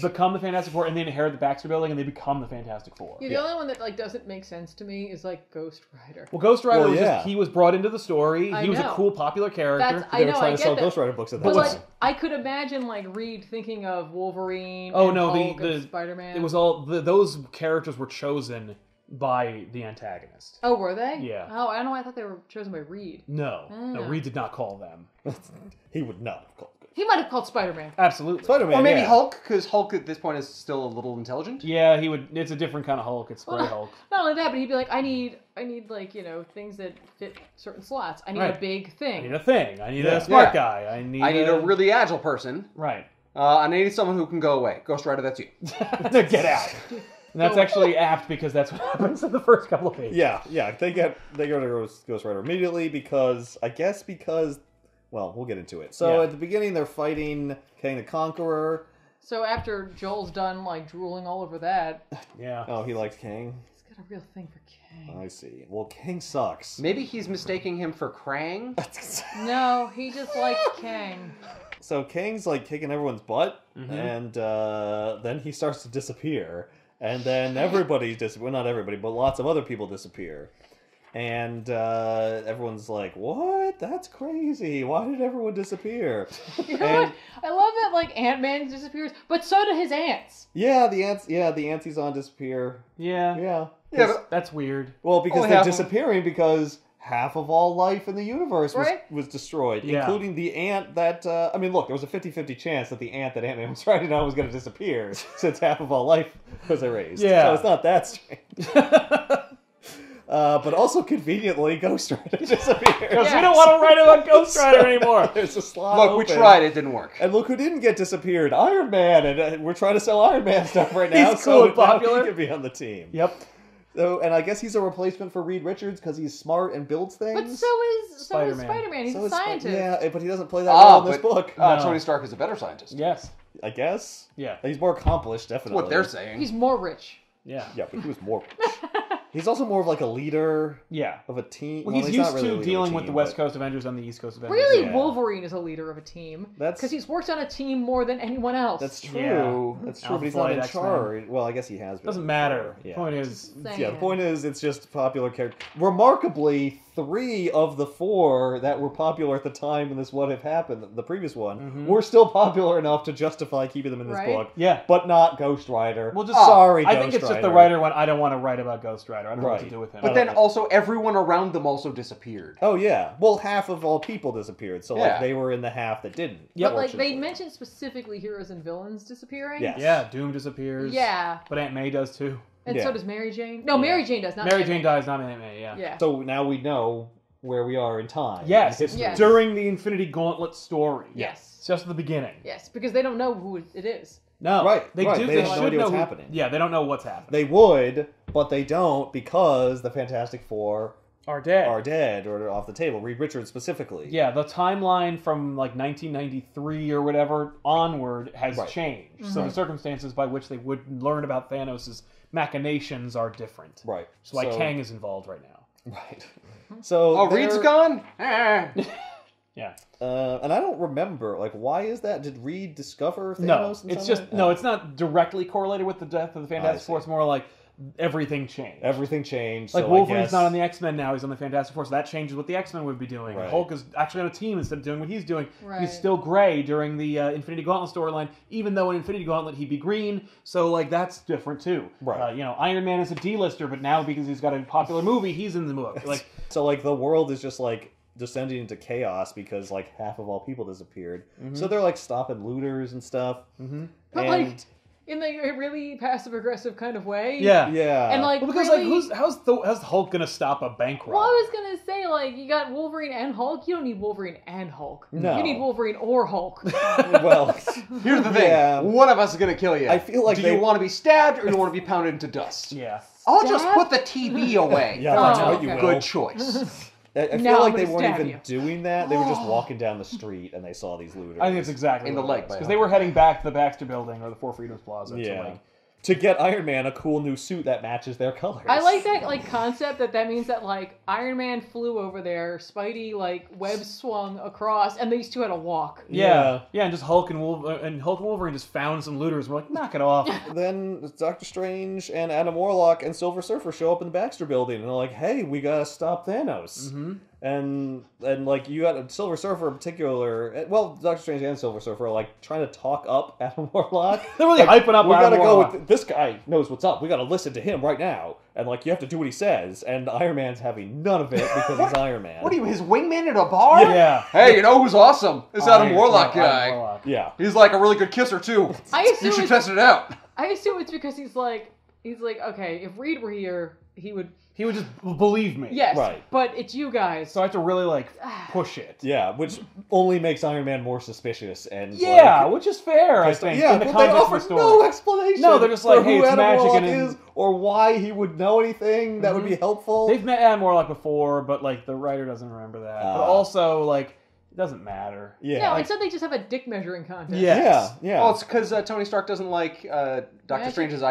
become the Fantastic Four, and they inherit the Baxter Building, and they become the Fantastic Four. Yeah, the only one that like doesn't make sense to me is like Ghost Rider. Well, Ghost Rider Well, was yeah. just, he was brought into the story. I He was a know. cool, popular character. That's They I were know trying I to sell get Ghost that. Rider books at that But time. like I could imagine like Reed thinking of Wolverine. Oh, and no, Hulk the and Spider-Man. It was all those characters were chosen by the antagonist. Oh, were they? Yeah. Oh, I don't know. I thought they were chosen by Reed. No, Ah. Reed did not call them. He would not have called it. He might have called Spider-Man. Absolutely. Spider-Man, Or maybe yeah. Hulk, because Hulk at this point is still a little intelligent. Yeah, he would. It's a different kind of Hulk. It's Grey Hulk. Not only that, but he'd be like, I need like things that fit certain slots. I need Right. a big I thing. need a thing. I need Yeah. a smart Yeah. guy. I need a really agile person. right. I need someone who can go away. Ghost Rider, that's you. Get out. And that's actually apt because that's what happens in the first couple of pages. Yeah, they go to Ghost Rider immediately because well, we'll get into it. So Yeah. at the beginning they're fighting Kang the Conqueror. So after Joel's done like drooling all over that, Yeah. Oh, he likes Kang. he's got a real thing for Kang. I see. Well, Kang sucks. Maybe he's mistaking him for Krang. No, he just likes Kang. So Kang's like kicking everyone's butt, and then he starts to disappear, and then everybody well, not everybody, but lots of other people disappear. And everyone's like, "What? That's crazy! Why did everyone disappear?" You know what? I love that like Ant-Man disappears, but so do his ants. Yeah, the ants. Yeah, the Antizon disappear. Yeah. Yeah, but That's weird. Well, because Only they're half of- disappearing because half of all life in the universe Right. was destroyed, Yeah. including the ant that... I mean, look, there was a 50-50 chance that the ant that Ant-Man was riding on was going to disappear since half of all life was erased. Yeah. So it's not that strange. But also, conveniently, Ghost Rider disappeared. Because Yeah. we don't want to write about Ghost Rider anymore. There's a slot look, we open. tried, it didn't work. And look who didn't get disappeared. Iron Man. And we're trying to sell Iron Man stuff right now. He's cool and now popular. he can be on the team. Yep. So, and I guess he's a replacement for Reed Richards because he's smart and builds things. But so is Spider-Man. Spider-Man. He's So a is Spi- scientist. Yeah, but he doesn't play that role in this but book. No. Tony Stark is a better scientist. Yes. I guess. Yeah. He's more accomplished, That's definitely. what they're saying. He's more rich. Yeah. Yeah, but he was more. He's also more of like a leader Yeah. of a team. Well, he's not used really a to leader of a dealing with team, the West but Coast Avengers and the East Coast Avengers. Really, Yeah. Wolverine is a leader of a team. That's- because he's worked on a team more than anyone else. That's true. Yeah. That's true, Alpha but he's not Flight, in X-Men. charge. Well, I guess he has been. Doesn't matter. Yeah. Point is, Yeah, the point is, it's just popular character. Remarkably, 3 of the 4 that were popular at the time when this What If happened, the previous one, were still popular enough to justify keeping them in this Right. book. yeah. But not Ghost Rider. We'll just sorry, I Ghost think it's just the Rider. writer when I don't want to write about Ghost Rider. I don't know what to Right. do with him. But then also everyone around them also disappeared. Oh yeah. Well, half of all people disappeared, so Yeah. like they were in the half that didn't. But like they fortunately. mentioned specifically heroes and villains disappearing. Yes. yeah, Doom disappears. Yeah. But Aunt May does too. And Yeah. so does Mary Jane. No, Mary Jane does not. Mary Jane dies, not Aunt May. Yeah. Yeah. So now we know where we are in time. Yes, in it's history. Yes. during the Infinity Gauntlet story. Yes. It's just the beginning. Yes, because they don't know who it is. No. Right, They right. do. They have no should idea know what's who- happening. Yeah, they don't know what's happening. They would, but they don't because the Fantastic Four are dead. are dead or off the table. Reed Richards specifically. Yeah, the timeline from like 1993 or whatever onward has Right. changed. So the circumstances by which they would learn about Thanos' machinations are different. Right. So why Kang is involved right now. Right. So Oh, Reed's they're- gone? Eh. Yeah. And I don't remember, like, why is that? Did Reed discover Thanos? No, in it's some just way? no. It's not directly correlated with the death of the Fantastic see. Four. It's more like everything changed. Everything changed. Like so Wolverine's I guess... not on the X-Men now; he's on the Fantastic Four, so that changes what the X-Men would be doing. Right. Hulk is actually on a team instead of doing what he's doing. Right. He's still gray during the Infinity Gauntlet storyline, even though in Infinity Gauntlet he'd be green. So like that's different too. Right. Iron Man is a D-lister, but now because he's got a popular movie, he's in the movie. Like So, like, the world is just, like, descending into chaos because, like, half of all people disappeared. So they're, like, stopping looters and stuff. But like in a really passive aggressive kind of way. yeah, Yeah. And like Well, because really, like how's Hulk gonna stop a bank robber? well, I was gonna say, like, you got Wolverine and Hulk. You don't need Wolverine and Hulk. No. You need Wolverine or Hulk. well, Here's the thing. Yeah. One of us is going to kill you. I feel like Do they- you want to be stabbed or you want to be pounded into dust? Yeah. I'll just Stab? put the TV away. yeah, Oh, that's what you okay. will. Good choice. I feel Now like I'm they gonna weren't stab even you. doing that. They were just walking down the street and they saw these looters. I think it's exactly In the leg, because by they were heading back to the Baxter Building or the Four Freedoms Plaza. Yeah. To, like, to get Iron Man a cool new suit that matches their colors. I like that like concept that means that like Iron Man flew over there, Spidey like web swung across, and these two had a walk. yeah, and just Hulk and Wolverine just found some looters. We're like, knock it off. Then Doctor Strange and Adam Warlock and Silver Surfer show up in the Baxter Building and they're like, "Hey, we gotta stop Thanos." And like you got Silver Surfer in particular. Well, Doctor Strange and Silver Surfer are like trying to talk up Adam Warlock. They're really Like, hyping up We Adam gotta go Warlock. with this guy. Knows what's up. We gotta listen to him right now. And like you have to do what he says. And Iron Man's having none of it because he's Iron Man. What are you, his wingman at a bar? Yeah. Hey, you know who's awesome? This Adam Iron- Warlock Iron guy. Warlock. Yeah. He's like a really good kisser too. I You assume should it's, test it out. I assume it's because he's like okay, if Reed were here, he would. He would just believe me. Yes, Right. but it's you guys. So I have to really like push it. Yeah, which only makes Iron Man more suspicious and Yeah, like, which is fair, I think. yeah, in the but they context offer of the story. no explanation. No, they're just for like, hey, who it's Adam magic Warlock and is or why he would know anything that would be helpful. They've met Adam Warlock before, but like the writer doesn't remember that. But also, like, it doesn't matter. Yeah, No, instead they just have a dick measuring contest. Yeah. yeah. Well, it's because Tony Stark doesn't like Doctor Magic? Strange's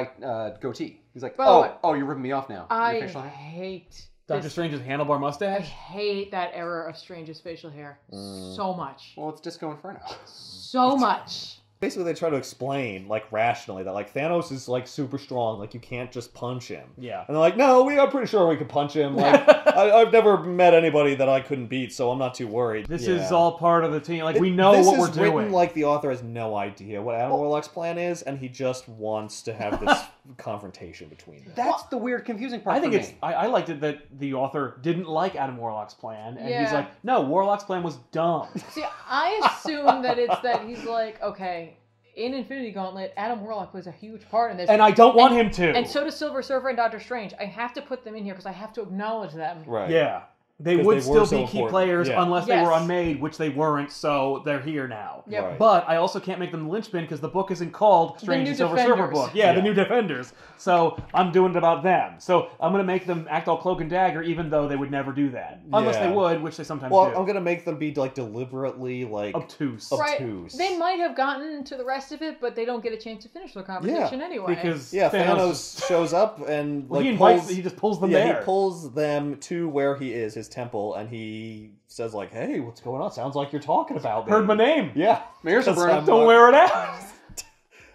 goatee. He's like, By the way, you're ripping me off now. I Your facial hair? hate Doctor this- Strange's handlebar I mustache. hate that era of Strange's facial hair so much. Well, it's Disco Inferno. So much. Basically, they try to explain, like, rationally, that, like, Thanos is, like, super strong. Like, you can't just punch him. Yeah. And they're like, no, we are pretty sure we can punch him. Like, I've never met anybody that I couldn't beat, so I'm not too worried. This is all part of the team. Like, we know what we're doing. This is written like the author has no idea what Adam Warlock's plan is, and he just wants to have this confrontation between them. That's the weird, confusing part I think for it's. me. I liked it that the author didn't like Adam Warlock's plan, and he's Yeah. like, "No, Warlock's plan was dumb." See, I assume that it's that he's like, okay, in Infinity Gauntlet, Adam Warlock was a huge part in this. And I don't want him to. And so does Silver Surfer and Doctor Strange. I have to put them in here because I have to acknowledge them. Right. Yeah. They 'Cause would they still were be so key important. players Yeah. unless they Yes. were unmade, which they weren't, so they're here now. Yep. Right. But I also can't make them the linchpin because the book isn't called Strange New and Silver Surfer Defenders. book. Yeah, the Yeah. New Defenders. So I'm doing it about them. So I'm going to make them act all cloak and dagger, even though they would never do that. Unless Yeah. they would, which they sometimes Well, do. I'm gonna make them be like deliberately like Obtuse. Right. obtuse. They might have gotten to the rest of it, but they don't get a chance to finish their conversation anyway. Because Yeah, Thanos shows up and well, like he invites, pulls, he just pulls them yeah, there. he pulls them to where he is, his temple, and he says like, "Hey, what's going on? Sounds like you're talking about me." Heard my name. Yeah, Mayor's That's Supreme. how- Don't wear it out.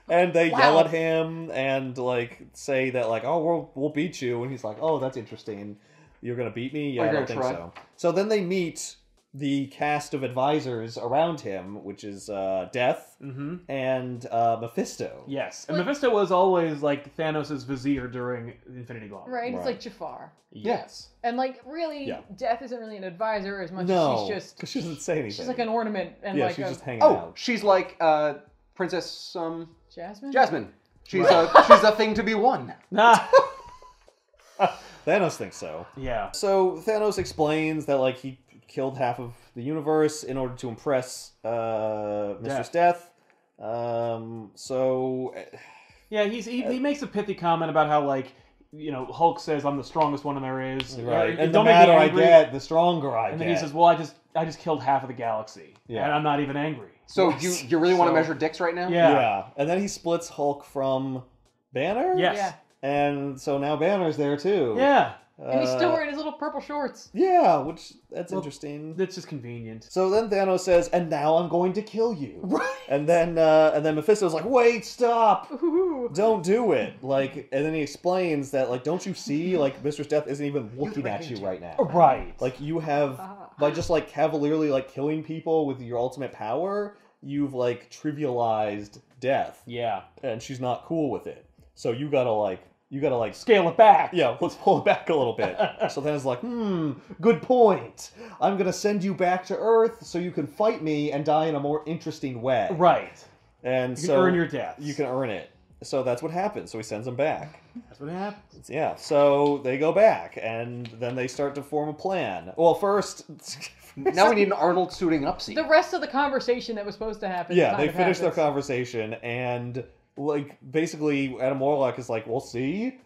And they Wow. yell at him and like say that like, "Oh, we'll beat you," and he's like, "Oh, that's interesting. You're gonna beat me? Yeah, I'm I don't gonna think try." so." So then they meet the cast of advisors around him, which is Death and Mephisto. Yes. And Mephisto was always like Thanos' vizier during Infinity Gauntlet. Right? He's Right. like Jafar. Yes. And like really, Yeah. Death isn't really an advisor as much No, as she's just because she doesn't say anything. she's like an ornament and yeah, like she's a just hanging Oh, out. she's like Princess Jasmine. Jasmine. She's a thing to be won. Nah. Thanos thinks so. Yeah. So Thanos explains that like he killed half of the universe in order to impress Mistress Death. So Yeah, he makes a pithy comment about how like, you know, Hulk says I'm the strongest one there is. right, Or, and the don't make me madder I angry. get, the stronger I And get. then he says, "Well, I just killed half of the galaxy, Yeah. and I'm not even angry." So Yes. you really want to So- measure dicks right now? Yeah. Yeah, and then he splits Hulk from Banner. Yes. Yeah. And so now Banner's there too. Yeah. And he's still wearing his little purple shorts. Yeah, which that's Well, interesting. That's just convenient. So then Thanos says, "And now I'm going to kill you." Right. And then Mephisto's like, "Wait, stop! Ooh. Don't do it!" Like, and then he explains that, like, don't you see, like, Mistress Death isn't even looking at you right now. Right. Like, you have by just like cavalierly like killing people with your ultimate power, you've like trivialized death, Yeah. and she's not cool with it. So you gotta like Scale it back. yeah, let's pull it back a little bit. So then it's like, good point. I'm gonna send you back to Earth so you can fight me and die in a more interesting way. Right. And You so can earn your death. You can earn it. So that's what happens. So he sends them back. That's what happens. Yeah. So they go back, and then they start to form a plan. Well, first, Now we need an Arnold suiting up scene. The rest of the conversation that was supposed to happen. yeah, kind they of finish their happens. conversation, and like basically, Adam Warlock is like, "Well, see."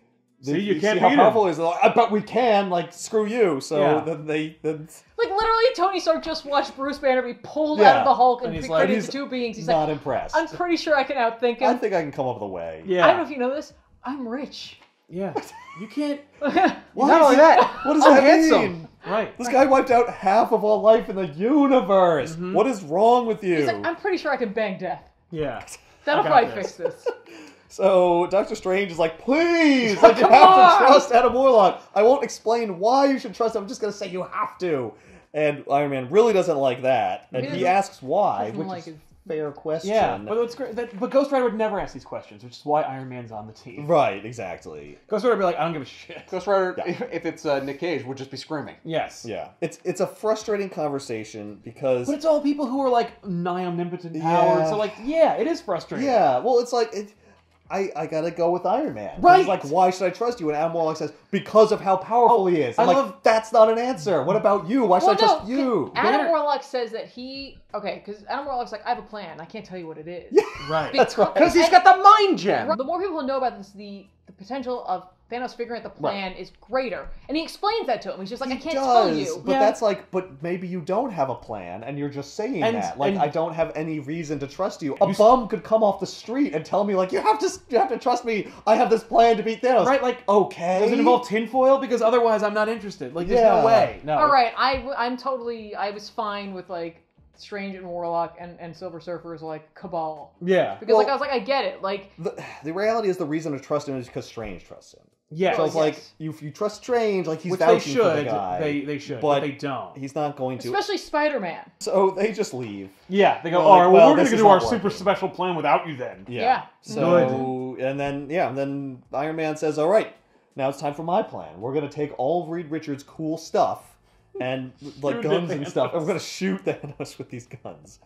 See, you can't how beat him." powerful he is. They're like, "I bet we can. Like, screw you." So Yeah. then then Like literally, Tony Stark just watched Bruce Banner be pulled Yeah. out of the Hulk and And he's created like- the two beings. He's not like, impressed. I'm pretty sure I can outthink I him. think I can come up with a way. Yeah. I don't know if you know this. I'm rich. Yeah. You can't. What? Not only that, What does I'm that handsome. mean? Right. This guy wiped out half of all life in the universe. What is wrong with you? He's like, I'm pretty sure I can bang Death. Yeah. That'll I got probably this. fix this. So Doctor Strange is like, please, like, you Come have on! to trust Adam Warlock. I won't explain why you should trust him. I'm just going to say you have to. And Iron Man really doesn't like that. And he doesn't- asks why, doesn't which like is it. a fair question. Yeah. But it's great. But Ghost Rider would never ask these questions, which is why Iron Man's on the team. Right, exactly. Ghost Rider would be like, I don't give a shit. Ghost Rider, Yeah. if it's Nick Cage, would just be screaming. Yes. Yeah. It's a frustrating conversation because... But it's all people who are like nigh omnipotent power. Yeah. So like, yeah, it is frustrating. Yeah, well, it's like... I gotta go with Iron Man. 'Cause Right. He's like, why should I trust you? And Adam Warlock says, because of how powerful he is. I'm I like, love- that's not an answer. What about you? Why should I trust you? Adam Banner- Warlock says that because Adam Warlock's like, I have a plan. I can't tell you what it is. Right. That's right. Because he's got the mind gem. The more people who know about this, the potential of Thanos figuring out the plan is greater. And he explains that to him. He's just like, I can't tell you. But Yeah. that's like, but maybe you don't have a plan, and you're just saying And- that. Like, and- I don't have any reason to trust you. A bum could come off the street and tell me, like, you have to trust me. I have this plan to beat Thanos. Right, like, okay. does it involve tinfoil? Because otherwise I'm not interested. Like, there's Yeah. no way. No. All right, I was fine with like Strange and Warlock and Silver Surfer is like Cabal. Yeah. Because like I was like, I get it. Like The reality is the reason to trust him is because Strange trusts him. Yeah. So it's Well, like, yes. if you trust Strange, like he's Which they vouching for the should. guy. They should, but they don't. He's not going to. especially Spider-Man. So they just leave. Yeah, they go, Well, all right, like, well, well, we're going this to is do our not super working. special plan without you then. Yeah. So, and then Iron Man says, all right, now it's time for my plan. We're going to take all of Reed Richards' cool stuff and like Shoot guns the and stuff, and Thanos. we're going to shoot Thanos with these guns.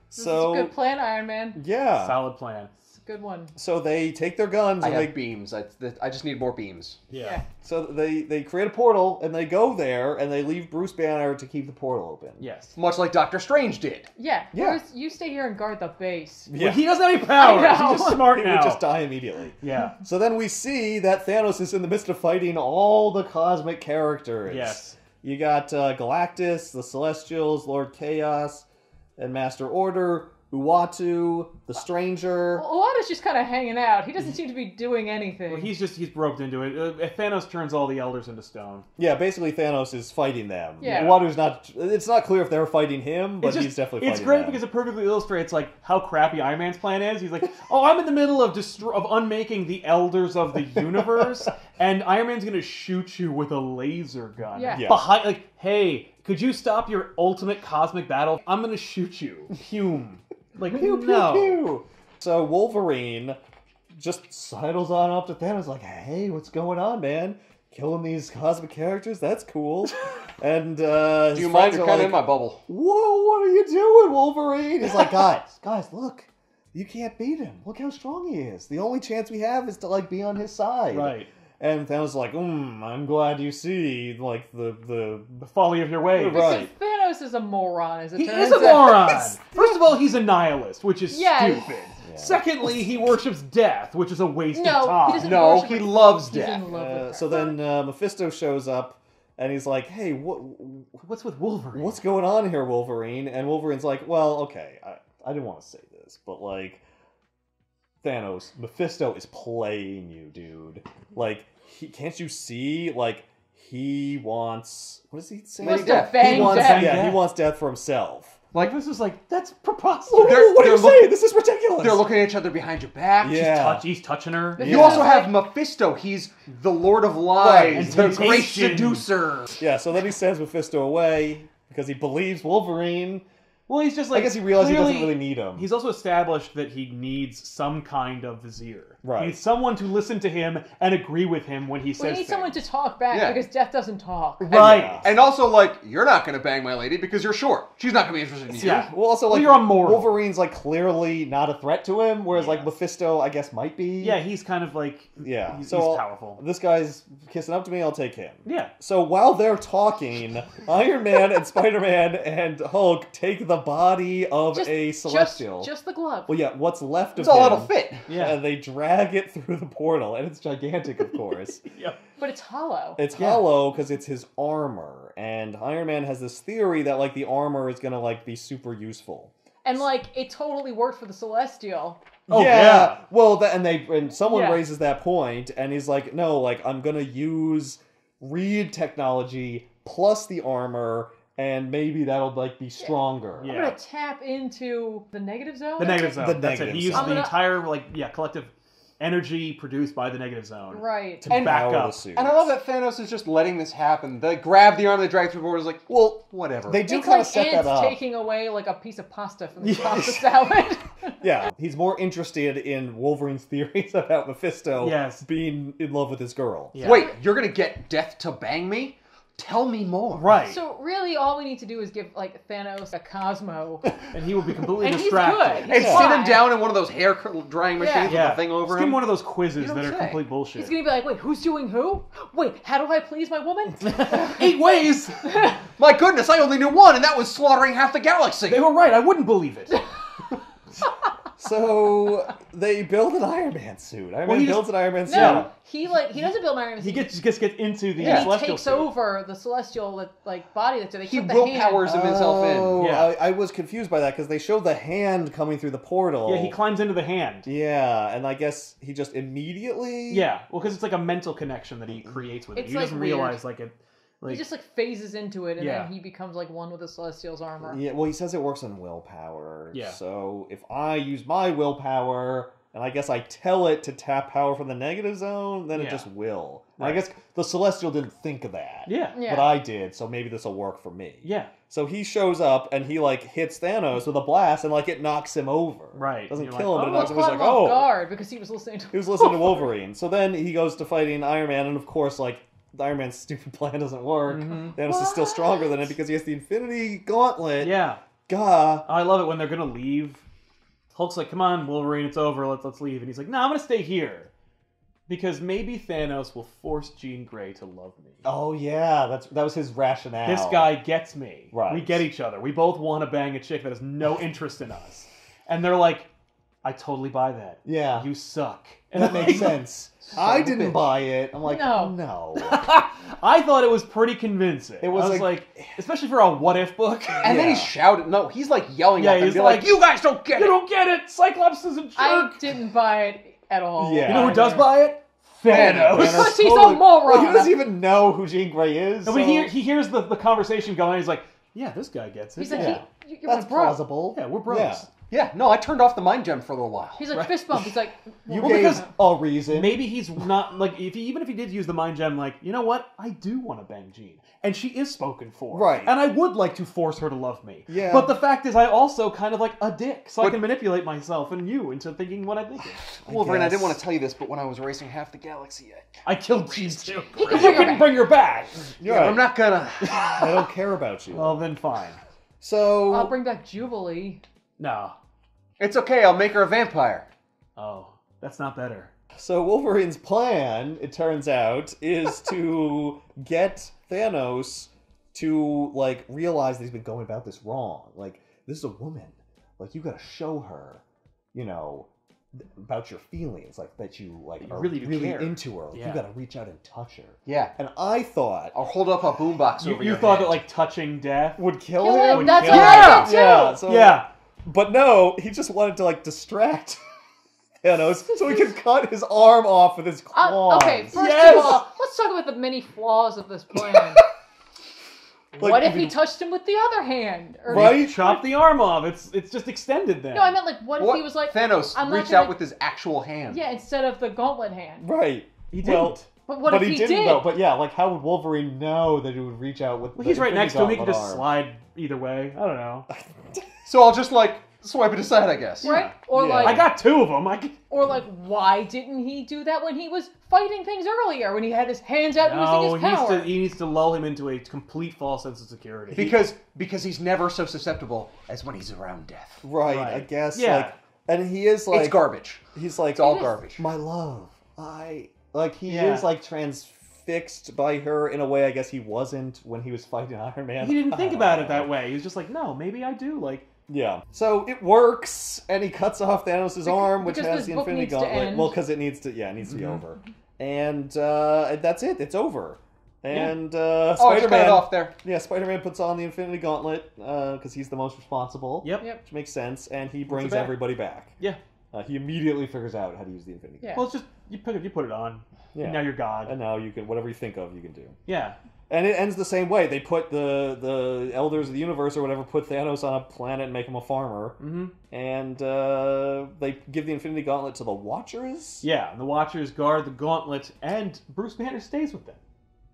This So, is a good plan, Iron Man. yeah. Solid plan. It's a good one. So they take their guns I and have they beams. I just need more beams. Yeah. so they create a portal and they go there and they leave Bruce Banner to keep the portal open. Yes. Much like Doctor Strange did. Yeah. Yeah. Bruce, you stay here and guard the base. Yeah. Well, he doesn't have any powers. I know. He's just smart He now. would just die immediately. Yeah. So then we see that Thanos is in the midst of fighting all the cosmic characters. Yes. You got Galactus, the Celestials, Lord Chaos, and Master Order, Uatu, the Stranger. Well, Alana's just kind of hanging out. He doesn't seem to be doing anything. Well, he's roped into it. Thanos turns all the elders into stone. Yeah, basically Thanos is fighting them. Yeah. Uatu's not. It's not clear if they're fighting him, but he's definitely It's fighting great them. because it perfectly illustrates like how crappy Iron Man's plan is. He's like, oh, I'm in the middle of unmaking the elders of the universe, and Iron Man's gonna shoot you with a laser gun. Yeah. Yeah. Behind, like, hey, could you stop your ultimate cosmic battle? I'm gonna shoot you. Hume. Like, Pew, pew, no. pew. So Wolverine just sidles on up to Thanos like, hey, what's going on, man? Killing these cosmic characters? That's cool. And Do you mind? You're kind of in my bubble. whoa, what are you doing, Wolverine? He's like, guys, look. You can't beat him. Look how strong he is. The only chance we have is to, like, be on his side. Right. And Thanos is like, I'm glad you see, like, the The folly of your ways. Right. Thanos is a moron, as it He turns is a out. moron. First of all, he's a nihilist, which is Yes. stupid. Yeah. Secondly, he worships death, which is a waste No, of time. he doesn't. No, worship he her. loves He's death. in love with her. So then Mephisto shows up, and he's like, hey, What's with Wolverine? what's going on here, Wolverine? And Wolverine's like, well, okay, I didn't want to say this, but, like, Thanos, Mephisto is playing you, dude. Like, can't you see, like, he wants... What does he say? He wants to Death. bang He wants, death. yeah, he wants death for himself. Like, this is like, that's preposterous. What are you they're saying? This is ridiculous. They're looking at each other behind your back. Yeah. He's touching her. You Yeah. also have Mephisto. He's the Lord of Lies, Right, and the great temptation. seducer. Yeah, so then he sends Mephisto away because he believes Wolverine. Well, he's just like, I guess he realized he clearly- doesn't really need him. He's also established that he needs some kind of vizier. Right. He needs someone to listen to him and agree with him when he We says need someone to things. talk back Yeah. because death doesn't talk. Right. And also, like, you're not going to bang my lady because you're short. She's not going to be interested in you. Yeah. Well, also, Well, like, you're immoral. Wolverine's, like, clearly not a threat to him, whereas, like, Yeah. Mephisto, I guess, might be. Yeah, he's kind of like, Yeah. he's So powerful. this guy's kissing up to me, I'll take him. Yeah. So while they're talking, Iron Man and Spider-Man and Hulk take the body of a Celestial. Just the glove. Well, yeah, what's left It's of all him. it'll fit. Yeah. And they drag it through the portal, and it's gigantic, of course. Yep. But it's hollow. It's Yeah. hollow because it's his armor, and Iron Man has this theory that, like, the armor is gonna, like, be super useful. And like it totally worked for the Celestial. Oh, yeah. Well, and someone Yeah. raises that point, and he's like, no, like, I'm gonna use Reed technology plus the armor, and maybe that'll, like, be stronger. Yeah. I'm gonna tap into the negative zone. The negative zone. The That's it. negative He uses zone. the I'm gonna- entire, like, collective energy produced by the negative zone. Right. To And back Power up. the suit. And I love that Thanos is just letting this happen. They grab the arm, they drag through the board. Is like, Well, whatever. they do It's kind like of set ants that up. taking away like a piece of pasta from the Yes. pasta salad. Yeah, he's more interested in Wolverine's theories about Mephisto Yes. being in love with his girl. Yeah. Wait, you're gonna get Death to bang me? Tell me more. Right. So really, all we need to do is give like Thanos a Cosmo, And he will be completely and he's distracted. good. And He's sit him fine. down in one of those hair drying machines Yeah. with Yeah. the thing over Just give him him. one of those quizzes You that don't are say. complete bullshit. He's gonna be like, wait, who's doing who? Wait, how do I please my woman? 8 ways! My goodness, I only knew one, and that was slaughtering half the galaxy. They were right. I wouldn't believe it. So they build an Iron Man suit. Iron Man he builds an Iron Man suit. No, he doesn't build Iron Man. He gets into the and he celestial takes suit. over the celestial like body that's there. They He put the willpowers hand. himself in. Oh, Yeah. I was confused by that because they showed the hand coming through the portal. Yeah, he climbs into the hand. Yeah, and I guess he just immediately. Yeah, well, because it's like a mental connection that he creates with it. It's, He like, doesn't weird. realize like it. Like, he just like phases into it, and Yeah. then he becomes like one with the Celestial's armor. Yeah, well, he says it works on willpower. Yeah. So if I use my willpower, and I guess I tell it to tap power from the negative zone, then it Yeah. just will. And Right. I guess the Celestial didn't think of that. yeah. Yeah. But I did, so maybe this will work for me. Yeah. So he shows up, and he, like, hits Thanos with a blast, and, like, it knocks him over. Right. Doesn't You're kill like, him, oh, but it knocks him Caught over. He's him like, off oh! guard because he was listening to. He was listening to Wolverine. So then he goes to fighting Iron Man, and of course, like, Iron Man's stupid plan doesn't work. Thanos is still stronger than it because he has the Infinity Gauntlet. Yeah. Gah. I love it when they're gonna leave. Hulk's like, "Come on, Wolverine, it's over. Let's leave." And he's like, "No, I'm gonna stay here because maybe Thanos will force Jean Grey to love me. Oh, yeah, that was his rationale. This guy gets me. Right. We get each other. We both want to bang a chick that has no interest in us." And they're like, "I totally buy that. Yeah. You suck." And That makes sense. I of a didn't bitch. buy it. I'm like, No. no. I thought it was pretty convincing. It was I was like- like, especially for a what if book. And then Yeah. he's shouting. No, he's like yelling Yeah, at them. he's Be like, like, "You guys don't get You it." don't get it. Cyclops is a jerk. I didn't buy it at all. Yeah. You know who does buy it? Thanos. Because he's a moron. Well, he doesn't even know who Jean Grey is. No, so but he hears the conversation going. He's like, "Yeah, this guy gets it. He's like, yeah, you're That's my bro. plausible. yeah, we're bros." Yeah. Yeah, no, I turned off the mind gem for a little while. He's like fist bump. He's like, You Well, gave because a reason. Maybe he's not like even if he did use the mind gem, like, you know what? I do want to bang Jean, and she is spoken for, Right. And I would like to force her to love me. Yeah. But the fact is, I also kind of like a dick, so I But- can manipulate myself and you into thinking what I'm thinking. Wolverine, I guess. didn't want to tell you this, but when I was racing half the galaxy, I killed Jean too. You bring her couldn't back. bring her back. You're I'm right. not gonna. I don't care about you. Well, then fine. So I'll bring back Jubilee. No. It's okay. I'll make her a vampire. Oh, that's not better. So Wolverine's plan, it turns out, is to get Thanos to, like, realize that he's been going about this wrong. Like, this is a woman. Like, you gotta show her, you know, about your feelings. Like, that you, like, You are really really, do care. into her. Like, Yeah. you gotta reach out and touch her. Yeah. And I thought I'll hold up a boombox over You your thought head. that like touching death would kill Kill him. him. That's kill what him. I did too. Yeah, so, Yeah. But no, he just wanted to, like, distract Thanos so he could cut his arm off with his claws. Okay, first Yes. of all, let's talk about the many flaws of this plan. Like, what if you he can- touched him with the other hand? Or Right? Chop the arm off. It's just extended then. No, I meant like, what if What? he was like, Thanos I'm not reached gonna- out with his actual hand. yeah, instead of the gauntlet hand. Right. He didn't. Well, But what but if he he didn't did? though. But yeah, like how would Wolverine know that he would reach out with? Well, the he's right Infinity next to him. He can Gauntlet just arm? slide either way. I don't know. So I'll just like swipe it aside, I guess. Right? Or Yeah. like, I got two of them. or like, why didn't he do that when he was fighting things earlier? When he had his hands out No, using his power? he needs to lull him into a complete false sense of security. Because he's never so susceptible as when he's around death. Right, Right. I guess. Yeah. Like, and he is like It's garbage. He's like It's all It is. garbage. my love. He Yeah. is like transfixed by her in a way I guess he wasn't when he was fighting Iron Man. he didn't think about it that way. He was just like, no, maybe I do. Like, Yeah. So it works, and he cuts off Thanos' arm, which because has this the book Infinity needs to Gauntlet. end. Well, because it needs to, it needs to be over. And that's it. It's over. And Oh, I just cut it Spider-Man, off there. yeah, Spider-Man puts on the Infinity Gauntlet because he's the most responsible. yep. Which makes sense, and he brings back. everybody back. Yeah. He immediately figures out how to use the Infinity Yeah. Well, it's just you put it on. Yeah. And now you're God. And now you can, whatever you think of, you can do. Yeah. And it ends the same way. They put the Elders of the Universe or whatever, put Thanos on a planet and make him a farmer. Mm-hmm. And they give the Infinity Gauntlet to the Watchers? Yeah. And the Watchers guard the Gauntlet, and Bruce Banner stays with them.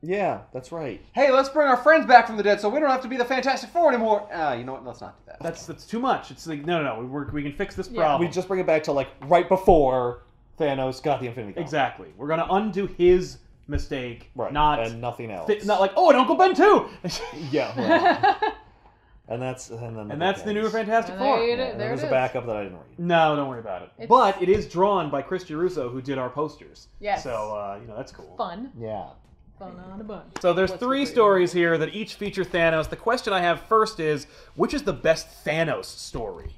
Yeah, that's right. Hey, let's bring our friends back from the dead so we don't have to be the Fantastic Four anymore. You know what? Let's not do that. That's too much. It's like no. We can fix this Yeah. problem. We just bring it back to, like, right before Thanos got the Infinity Gauntlet. Exactly. We're gonna undo his mistake, Right. not and nothing else. not like, oh, and Uncle Ben too. Yeah, right. And that's the newer Fantastic And Four. there you And there there's it a is. backup that I didn't read. No, don't worry about it. It's- But it is drawn by Chris Girusso, who did our posters. Yes. So that's cool. Fun. Yeah. Fun on a bun. So there's What's three the stories here that each feature Thanos. The question I have first is, which is the best Thanos story?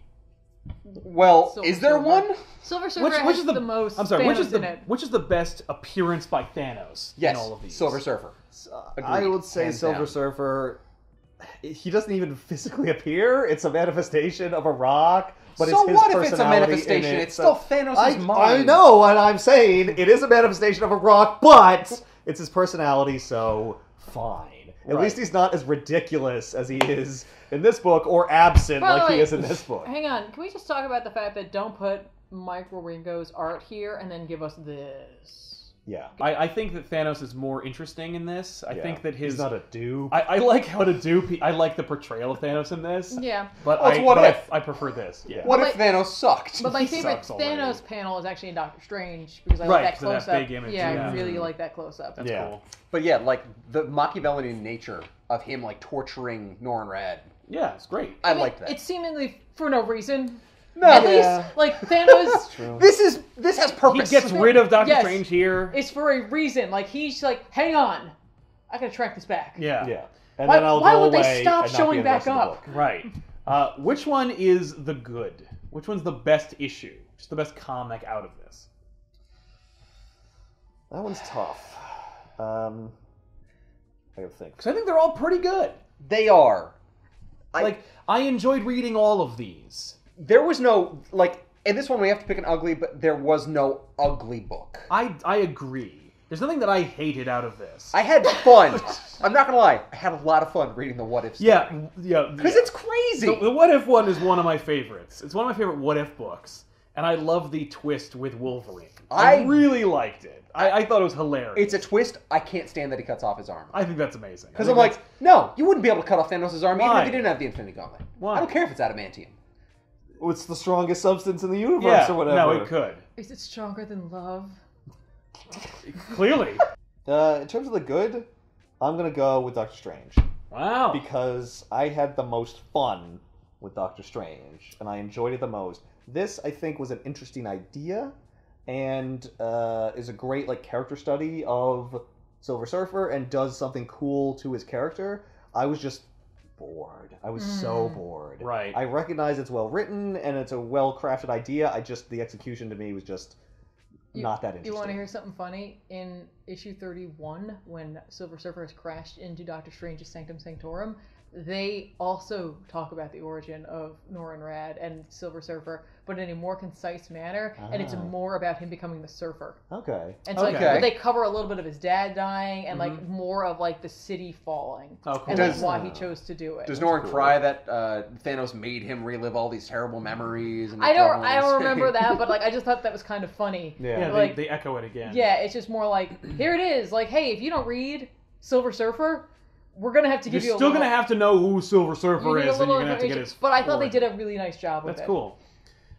Well, Silver is there Surfer. one? Silver Surfer Which has is the most I'm sorry. Thanos Which is in the it. which is the best appearance by Thanos Yes, in all of these? Silver Surfer. I Agreed. would say Hands Silver down. Surfer. He doesn't even physically appear. It's a manifestation of a rock, but So it's his what if it's a personality manifestation? in it, It's so- still Thanos' I mind. know, and I'm saying it is a manifestation of a rock, but it's his personality, so fine. At least he's not as ridiculous as he is in this book, or absent like he is in this book. Hang on, can we just talk about the fact that don't put Mike Wieringo's art here and then give us this? Yeah. I think that Thanos is more interesting in this. I think that his... He's not a dupe. I like how to do... I like the portrayal of Thanos in this. Yeah. But, I prefer this. Yeah. What if Thanos sucked? But my favorite Thanos panel is actually in Doctor Strange, because I like that close-up. That big image. Yeah, I really like that close-up. That's cool. But yeah, like, the Machiavellian nature of him, like, torturing Norrin Rad. Yeah, it's great. I liked that. It's seemingly for no reason. No, At least, like, Thanos... This has purpose. He gets rid of Doctor Strange here. It's for a reason. Like, he's like, hang on. I gotta track this back. Yeah. Yeah. And Why, then I'll why go would away they stop and not showing be back invested in the up? book. Right. Which one is the good? Which one's the best issue? Just the best comic out of this? That one's tough. I gotta think. Because I think they're all pretty good. They are. I enjoyed reading all of these. There was no, like, in this one we have to pick an ugly, but there was no ugly book. I agree. There's nothing that I hated out of this. I had fun. I'm not gonna lie. I had a lot of fun reading the What If story. Yeah. Because it's crazy. The What If one is one of my favorites. It's one of my favorite What If books. And I love the twist with Wolverine. I really liked it. I thought it was hilarious. It's a twist. I can't stand that he cuts off his arm. I think that's amazing. Because I'm like, no, you wouldn't be able to cut off Thanos' arm even Why? if he didn't have the Infinity Gauntlet. Why? I don't care if it's adamantium. It's the strongest substance in the universe, or whatever. No, it could. Is it stronger than love? Clearly. In terms of the good, I'm gonna go with Doctor Strange. Wow. Because I had the most fun with Doctor Strange, and I enjoyed it the most. This, I think, was an interesting idea, and is a great character study of Silver Surfer, and does something cool to his character. I was just bored. I was so bored. Right. I recognize it's well written, and it's a well crafted idea. The execution to me was just not that interesting. You want to hear something funny? In issue 31, when Silver Surfer has crashed into Doctor Strange's Sanctum Sanctorum, they also talk about the origin of Norrin Rad and Silver Surfer, but in a more concise manner, and it's more about him becoming the Surfer. Okay. And so but they cover a little bit of his dad dying, and more of the city falling, and why he chose to do it. Does Norrin cry that Thanos made him relive all these terrible memories? And I don't remember that, but I just thought that was kind of funny. Yeah, they echo it again. Yeah, it's just more here it is. Hey, if you don't read Silver Surfer, we're gonna have to give you. You're still gonna have to know who Silver Surfer is, and you're gonna have to get his. But I thought they did a really nice job with it. That's cool.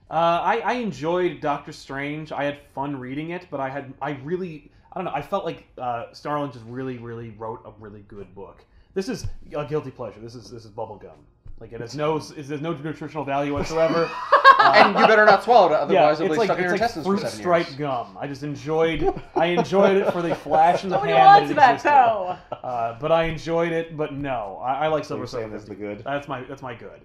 I enjoyed Doctor Strange. I had fun reading it, but I don't know. I felt like Starlin just really wrote a really good book. This is a guilty pleasure. This is bubblegum. It has there's no nutritional value whatsoever. And you better not swallow it, otherwise it'll be stuck in your it's intestines fruit for 7 stripe years. gum. I just enjoyed it for the flash in the pan wants that it existed. though. But I enjoyed it. But no, I like Silver Surfer. That's the good. That's my good.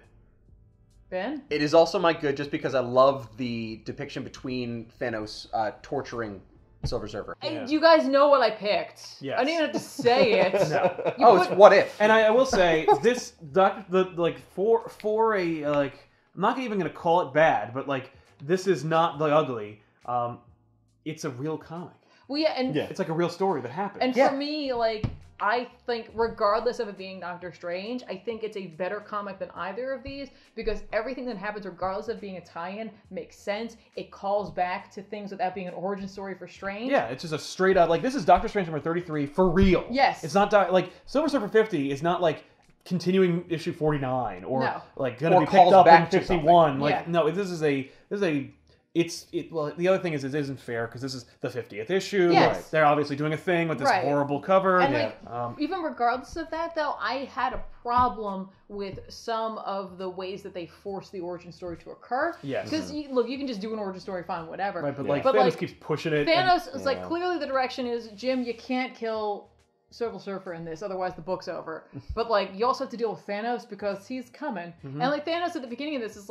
Ben? It is also my good just because I love the depiction between Thanos torturing Silver Surfer. And you guys know what I picked. Yes. I didn't even have to say it. No. It's What If. And I will say this for a I'm not even gonna call it bad, but this is not the ugly. It's a real comic. Well, yeah, and it's a real story that happened. And for me, I think, regardless of it being Doctor Strange, I think it's a better comic than either of these, because everything that happens, regardless of being a tie-in, makes sense. It calls back to things without being an origin story for Strange. Yeah, it's just a straight up this is Doctor Strange number 33 for real. Yes. It's not Silver Surfer 50 is not continuing issue 49 or going to be picked up in 51. No, this is a the other thing is it isn't fair because this is the 50th issue. Yes. Right. They're obviously doing a thing with this horrible cover. And even regardless of that, though, I had a problem with some of the ways that they force the origin story to occur. Yes. Because you can just do an origin story, fine, whatever. Right, but Thanos keeps pushing it. Thanos is clearly the direction is, Jim, you can't kill Silver Surfer in this, otherwise the book's over. But you also have to deal with Thanos because he's coming. And Thanos at the beginning of this is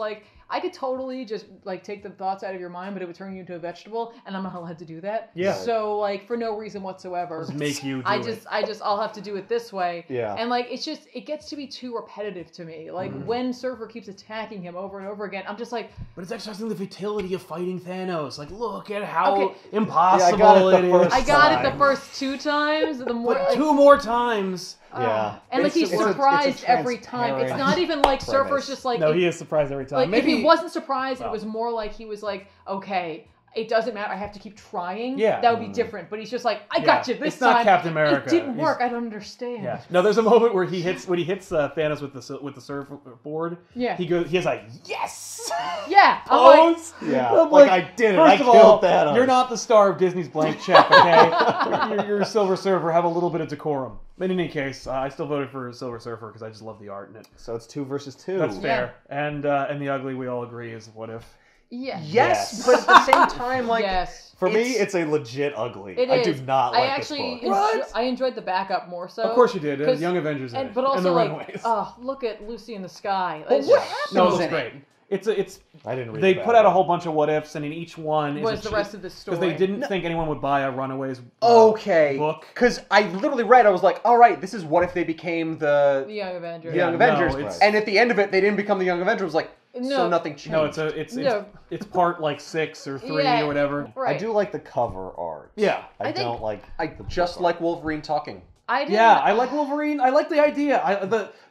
I could totally just take the thoughts out of your mind, but it would turn you into a vegetable, and I'm not allowed to do that. Yeah. So for no reason whatsoever, just make you. I'll have to do it this way. Yeah. And it gets to be too repetitive to me. When Surfer keeps attacking him over and over again, I'm just But it's exercising the futility of fighting Thanos. Look at how impossible I got it it is. I got it the first 2 times. The more. But 2 more times. Yeah. And like he's It's a surprised every time. It's transparent not even like Surfer's premise. just like No, he is surprised every time. like Maybe if he wasn't surprised, Oh. it was more like he was like, okay, it doesn't matter. I have to keep trying. Yeah. That would be different. But he's just like, I Yeah. got you this It's time. not Captain America. It didn't He's- work. I don't understand. Yeah. No, there's a moment where he hits Thanos with the surfboard. Yeah. He goes. He has like yes. Yeah. I'm like, Pose. Yeah, I'm like, I did it. I First of killed all, Thanos. you're not the star of Disney's blank check, okay? you're a Silver Surfer. Have a little bit of decorum. In any case, I still voted for Silver Surfer because I just love the art in it. So it's 2 versus 2. That's fair. And the ugly we all agree is What If. yeah. Yes, but at the same time, like Yes. For me, It's- it's a legit ugly. It I is. do not like I actually this book. I enjoyed the backup more so. Of course you did. 'cause- Young Avengers, in And, it. but also and the like, Runaways. oh, look at Lucy in the sky. But It's what just- happens no, it's in great. it? It's I didn't read they the put out a back. whole bunch of what ifs, and in each one is Was the rest of the because they story. didn't think anyone would buy a Runaways Okay, book. because I literally read, I was like, all right, this is what if they became The the Young Avengers. Young no, Avengers, it's- and at the end of it, they didn't become the Young Avengers. It was like, so No. nothing changed. No, No. it's part like 6 or 3 Yeah. or whatever. Right. I do like the cover art. Yeah. I, I think- don't like. I the just book like Wolverine talking. I didn't. Yeah, I like Wolverine. I like the idea.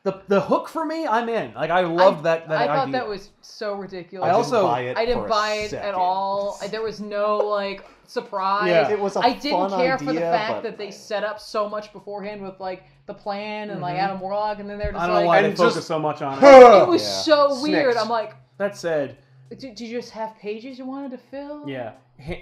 The hook for me, I'm in. Like I loved that I idea. thought that was so ridiculous. I also- buy it I didn't for a buy it at second. all. There was no like surprise. Yeah. It was a I didn't fun care for the idea, fact but- that they set up so much beforehand with like the plan and like Adam Warlock, and then they're just I don't know like, why they and focus just- so much on it. it was Yeah. so weird. Snicks. I'm like, That said, did you just have pages you wanted to fill? yeah.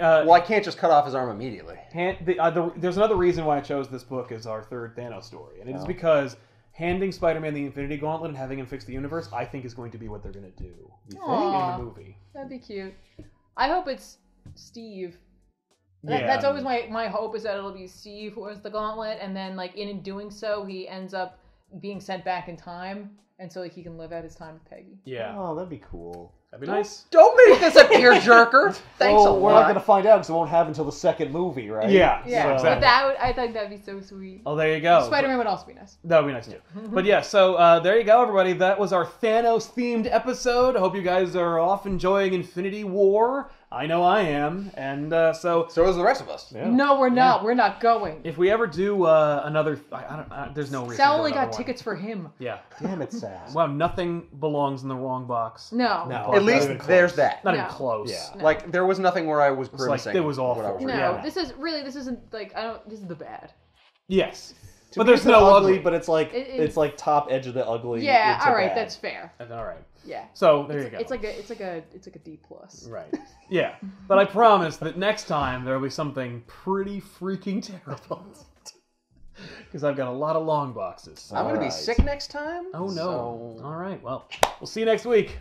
Well, I can't just cut off his arm immediately. There's another reason why I chose this book as our third Thanos story, and it is because handing Spider-Man the Infinity Gauntlet and having him fix the universe, I think is going to be what they're going to do. You think? Aw. In the movie? That'd be cute. I hope it's Steve. Yeah. That's always my hope, is that it'll be Steve who has the gauntlet, and then like in doing so, he ends up being sent back in time, and so like he can live out his time with Peggy. Yeah, Oh, that'd be cool. that'd be nice. Don't make this a tearjerker. Thanks well, a we're lot. not going to find out because it won't happen until the second movie, right? Yeah, Yeah, so but exactly. I think that'd be so sweet. Oh, there you go. Spider-Man would also be nice. That would be nice too. But yeah, so there you go, everybody. That was our Thanos-themed episode. I hope you guys are off enjoying Infinity War. I know I am. And so So is the rest of us. Yeah. No, we're not. We're not going. if we ever do another... there's no reason Sal to do only got another one. tickets for him. Yeah. Damn it, Sam. Wow, nothing belongs in the wrong box. No. No. At least Not even there's close. that. Not No. even close. Yeah. No. Like, there was nothing where I was like, grimacing. it was awful. what I was No, reading. Yeah. this isn't like, this is the bad. Yes. To But me, there's it's an no ugly, ugly. but it's like It- it's like top edge of the ugly. Yeah, into all right, bad. that's fair. All right. Yeah. So there you go. It's like a D plus. Right. Yeah. But I promise that next time there will be something pretty freaking terrible. Because I've got a lot of long boxes. I'm going to be Alright. sick next time. Oh no. So... All right. Well, we'll see you next week.